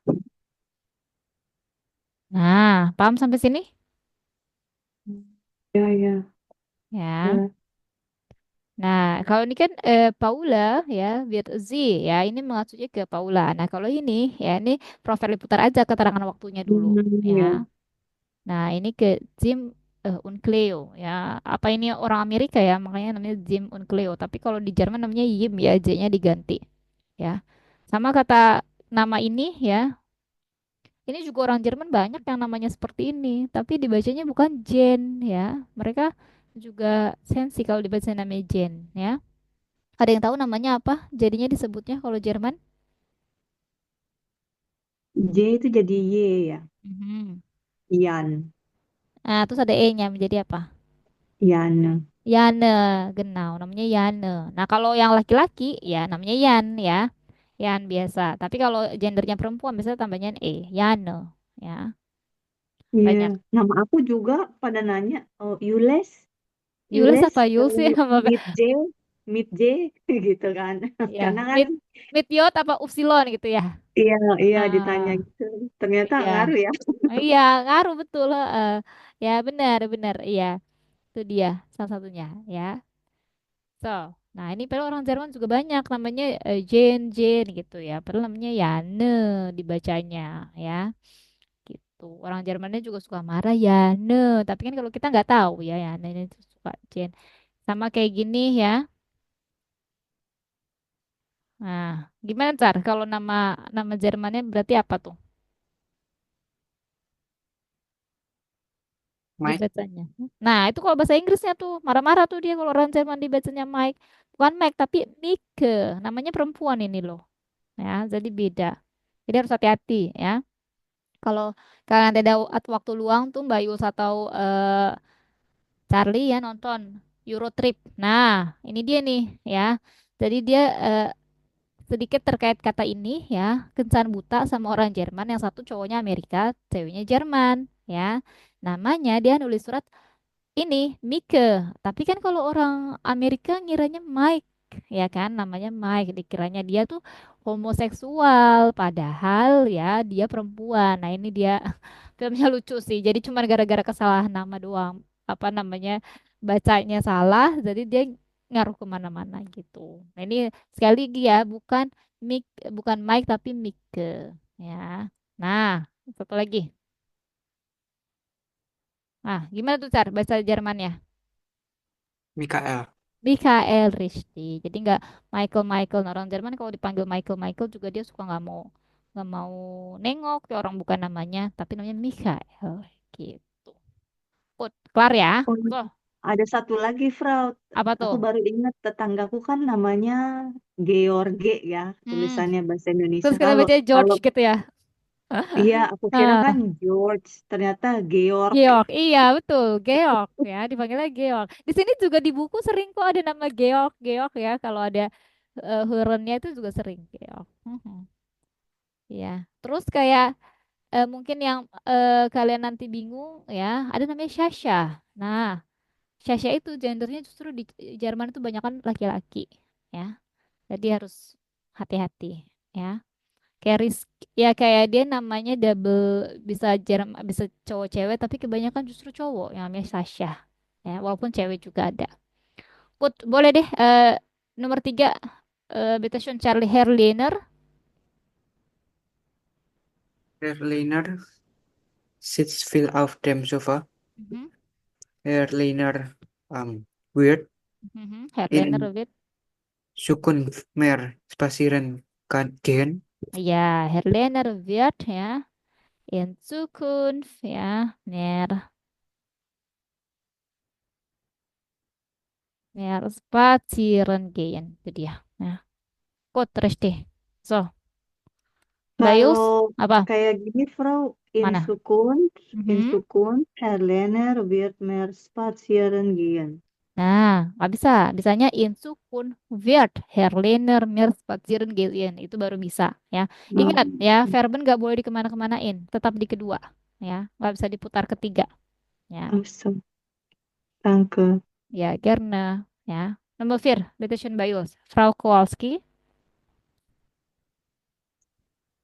[SPEAKER 2] Nah, paham sampai sini?
[SPEAKER 1] Ya, ya,
[SPEAKER 2] Ya.
[SPEAKER 1] ya.
[SPEAKER 2] Nah, kalau ini kan Paula ya, wird sie ya, ini mengacunya ke Paula. Nah, kalau ini ya, ini profil diputar aja keterangan waktunya dulu ya.
[SPEAKER 1] Ya.
[SPEAKER 2] Nah, ini ke Jim und Cleo ya. Apa ini orang Amerika ya, makanya namanya Jim und Cleo. Tapi kalau di Jerman namanya Jim ya, J-nya diganti ya. Sama kata nama ini ya. Ini juga orang Jerman banyak yang namanya seperti ini, tapi dibacanya bukan Jen ya. Mereka juga sensi kalau dibaca namanya Jen ya. Ada yang tahu namanya apa? Jadinya disebutnya kalau Jerman?
[SPEAKER 1] J itu jadi Y ya.
[SPEAKER 2] Mhm.
[SPEAKER 1] Yan.
[SPEAKER 2] Nah, terus ada E-nya menjadi apa?
[SPEAKER 1] Yan.
[SPEAKER 2] Yane, genau, namanya Yane. Nah, kalau yang laki-laki ya namanya Yan ya. Yan biasa. Tapi kalau gendernya perempuan biasanya tambahnya E, Yane ya.
[SPEAKER 1] Iya.
[SPEAKER 2] Banyak.
[SPEAKER 1] Nama aku juga pada nanya, oh, Yules,
[SPEAKER 2] Yules
[SPEAKER 1] Yules,
[SPEAKER 2] apa Yuls ya?
[SPEAKER 1] Meet J, Meet J, gitu kan.
[SPEAKER 2] Ya,
[SPEAKER 1] Karena kan,
[SPEAKER 2] mid yod apa upsilon gitu ya.
[SPEAKER 1] iya, iya ditanya
[SPEAKER 2] Ah,
[SPEAKER 1] gitu. Ternyata
[SPEAKER 2] iya.
[SPEAKER 1] ngaruh ya.
[SPEAKER 2] Iya, ngaruh betul. Ya, benar, benar. Iya, itu dia salah satunya ya. So, nah ini padahal orang Jerman juga banyak namanya Jane gitu ya. Padahal namanya Yane dibacanya ya. Gitu. Orang Jermannya juga suka marah Yane. Tapi kan kalau kita nggak tahu ya Yane ini tuh suka Jane. Sama kayak gini ya. Nah, gimana Car? Kalau nama nama Jermannya berarti apa tuh?
[SPEAKER 3] Mike.
[SPEAKER 2] dibacanya. Nah, itu kalau bahasa Inggrisnya tuh marah-marah tuh dia kalau orang Jerman dibacanya Mike. Bukan Mike tapi Mike. Namanya perempuan ini loh. Ya, jadi beda. Jadi harus hati-hati ya. Kalau kalian ada waktu luang tuh Mbak Yus atau Charlie ya nonton Eurotrip. Nah, ini dia nih ya. Jadi dia sedikit terkait kata ini ya. Kencan buta sama orang Jerman, yang satu cowoknya Amerika, ceweknya Jerman ya. Namanya dia nulis surat ini Mike. Tapi kan kalau orang Amerika ngiranya Mike, ya kan? Namanya Mike, dikiranya dia tuh homoseksual, padahal ya dia perempuan. Nah, ini dia filmnya lucu sih. Jadi cuma gara-gara kesalahan nama doang. Apa namanya? Bacanya salah, jadi dia ngaruh kemana-mana gitu. Nah, ini sekali lagi ya, bukan Mike, bukan Mike tapi Mike, ya. Nah, satu lagi. Nah, gimana tuh cara bahasa Jermannya?
[SPEAKER 3] Mikael.
[SPEAKER 2] Michael Risti. Jadi nggak Michael Michael. Nah, orang Jerman kalau dipanggil Michael Michael juga dia suka nggak mau nengok ya orang bukan namanya, tapi namanya Michael gitu. Kelar ya.
[SPEAKER 1] Oh,
[SPEAKER 2] Tuh,
[SPEAKER 1] ada satu lagi, Frau.
[SPEAKER 2] apa tuh?
[SPEAKER 1] Aku baru ingat tetanggaku kan namanya George ya,
[SPEAKER 2] Hmm.
[SPEAKER 1] tulisannya bahasa Indonesia.
[SPEAKER 2] Terus kita
[SPEAKER 1] Kalau
[SPEAKER 2] baca George
[SPEAKER 1] kalau
[SPEAKER 2] gitu ya.
[SPEAKER 1] iya, aku kira kan
[SPEAKER 2] Ah,
[SPEAKER 1] George, ternyata Georg.
[SPEAKER 2] Georg, iya betul, Georg ya, dipanggilnya Georg. Di sini juga di buku sering kok ada nama Georg, Georg ya. Kalau ada Hurennya itu juga sering Georg. Mhm. Ya, terus kayak mungkin yang kalian nanti bingung ya, ada namanya Sasha. Nah, Sasha itu gendernya justru di Jerman itu banyak kan laki-laki, ya. Jadi harus hati-hati, ya. Kayak ya kayak dia namanya double, bisa bisa cowok cewek, tapi kebanyakan justru cowok yang namanya Sasha, ya. Walaupun cewek juga ada. Boleh deh. Nomor 3, Bitte schön Charlie Herliner.
[SPEAKER 3] Berliner sits viel auf dem Sofa.
[SPEAKER 2] Mhm,
[SPEAKER 3] Berliner wird
[SPEAKER 2] Herliner
[SPEAKER 3] in
[SPEAKER 2] wird.
[SPEAKER 3] Zukunft mehr spazieren gehen.
[SPEAKER 2] Ya, Herliner wird ya in Zukunft ya mehr spazieren gehen. Itu dia. Nah, kok terus deh. So, Bayus,
[SPEAKER 1] Kalau
[SPEAKER 2] apa?
[SPEAKER 1] kayak gini, Frau,
[SPEAKER 2] Mana?
[SPEAKER 1] In
[SPEAKER 2] Mhm.
[SPEAKER 1] Zukunft, Herr Lehner wird mehr spazieren gehen.
[SPEAKER 2] Nah, nggak bisa. Bisanya in Zukunft wird Herliner mehr spazieren gehen. Itu baru bisa ya.
[SPEAKER 1] Oh,
[SPEAKER 2] Ingat ya, verben nggak boleh dikemana-kemanain. Tetap di kedua. Ya, nggak bisa diputar ketiga. Ya.
[SPEAKER 1] so, danke.
[SPEAKER 2] Ya, gerne. Ya. Nomor 4, bitte schön Bayus. Frau Kowalski.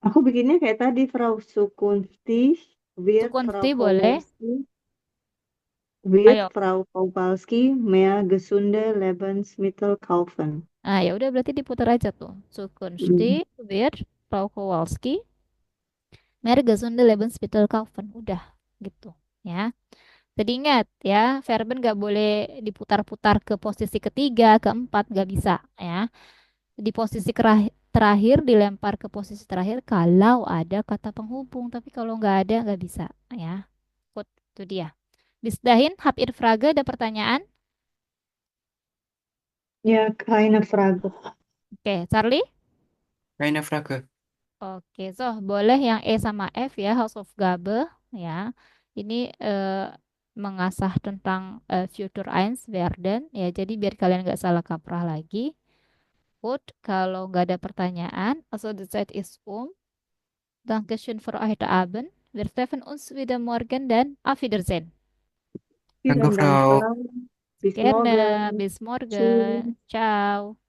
[SPEAKER 1] Aku bikinnya kayak tadi, Frau Zukünftig
[SPEAKER 2] Sukunfti boleh.
[SPEAKER 1] Wird
[SPEAKER 2] Ayo.
[SPEAKER 1] Frau Kowalski mehr gesunde Lebensmittel kaufen.
[SPEAKER 2] Ah, ya udah berarti diputar aja tuh. Zukunfti
[SPEAKER 1] Hmm.
[SPEAKER 2] wird Frau Kowalski mehr gesunde Lebensmittel kaufen. Udah gitu. Ya. Jadi ingat ya, verben nggak boleh diputar-putar ke posisi ketiga, keempat, nggak bisa ya. Di posisi terakhir dilempar ke posisi terakhir kalau ada kata penghubung, tapi kalau nggak ada nggak bisa ya. Kut, itu dia. Bis dahin, hab ihr Frage, ada pertanyaan?
[SPEAKER 1] Ja, keine Frage.
[SPEAKER 2] Oke, Charlie?
[SPEAKER 3] Keine Frage.
[SPEAKER 2] Oke, so boleh yang E sama F ya, House of Gabe ya. Ini mengasah tentang Future Eins Werden ya. Jadi biar kalian nggak salah kaprah lagi. Gut, kalau nggak ada pertanyaan, also the Zeit ist Dankeschön für heute Abend. Wir treffen uns wieder morgen dan auf Wiedersehen.
[SPEAKER 3] Danke,
[SPEAKER 1] Vielen Dank,
[SPEAKER 3] Frau.
[SPEAKER 1] Frau. Bis
[SPEAKER 2] Gerne,
[SPEAKER 1] morgen.
[SPEAKER 2] bis morgen.
[SPEAKER 1] Tschüss.
[SPEAKER 2] Ciao.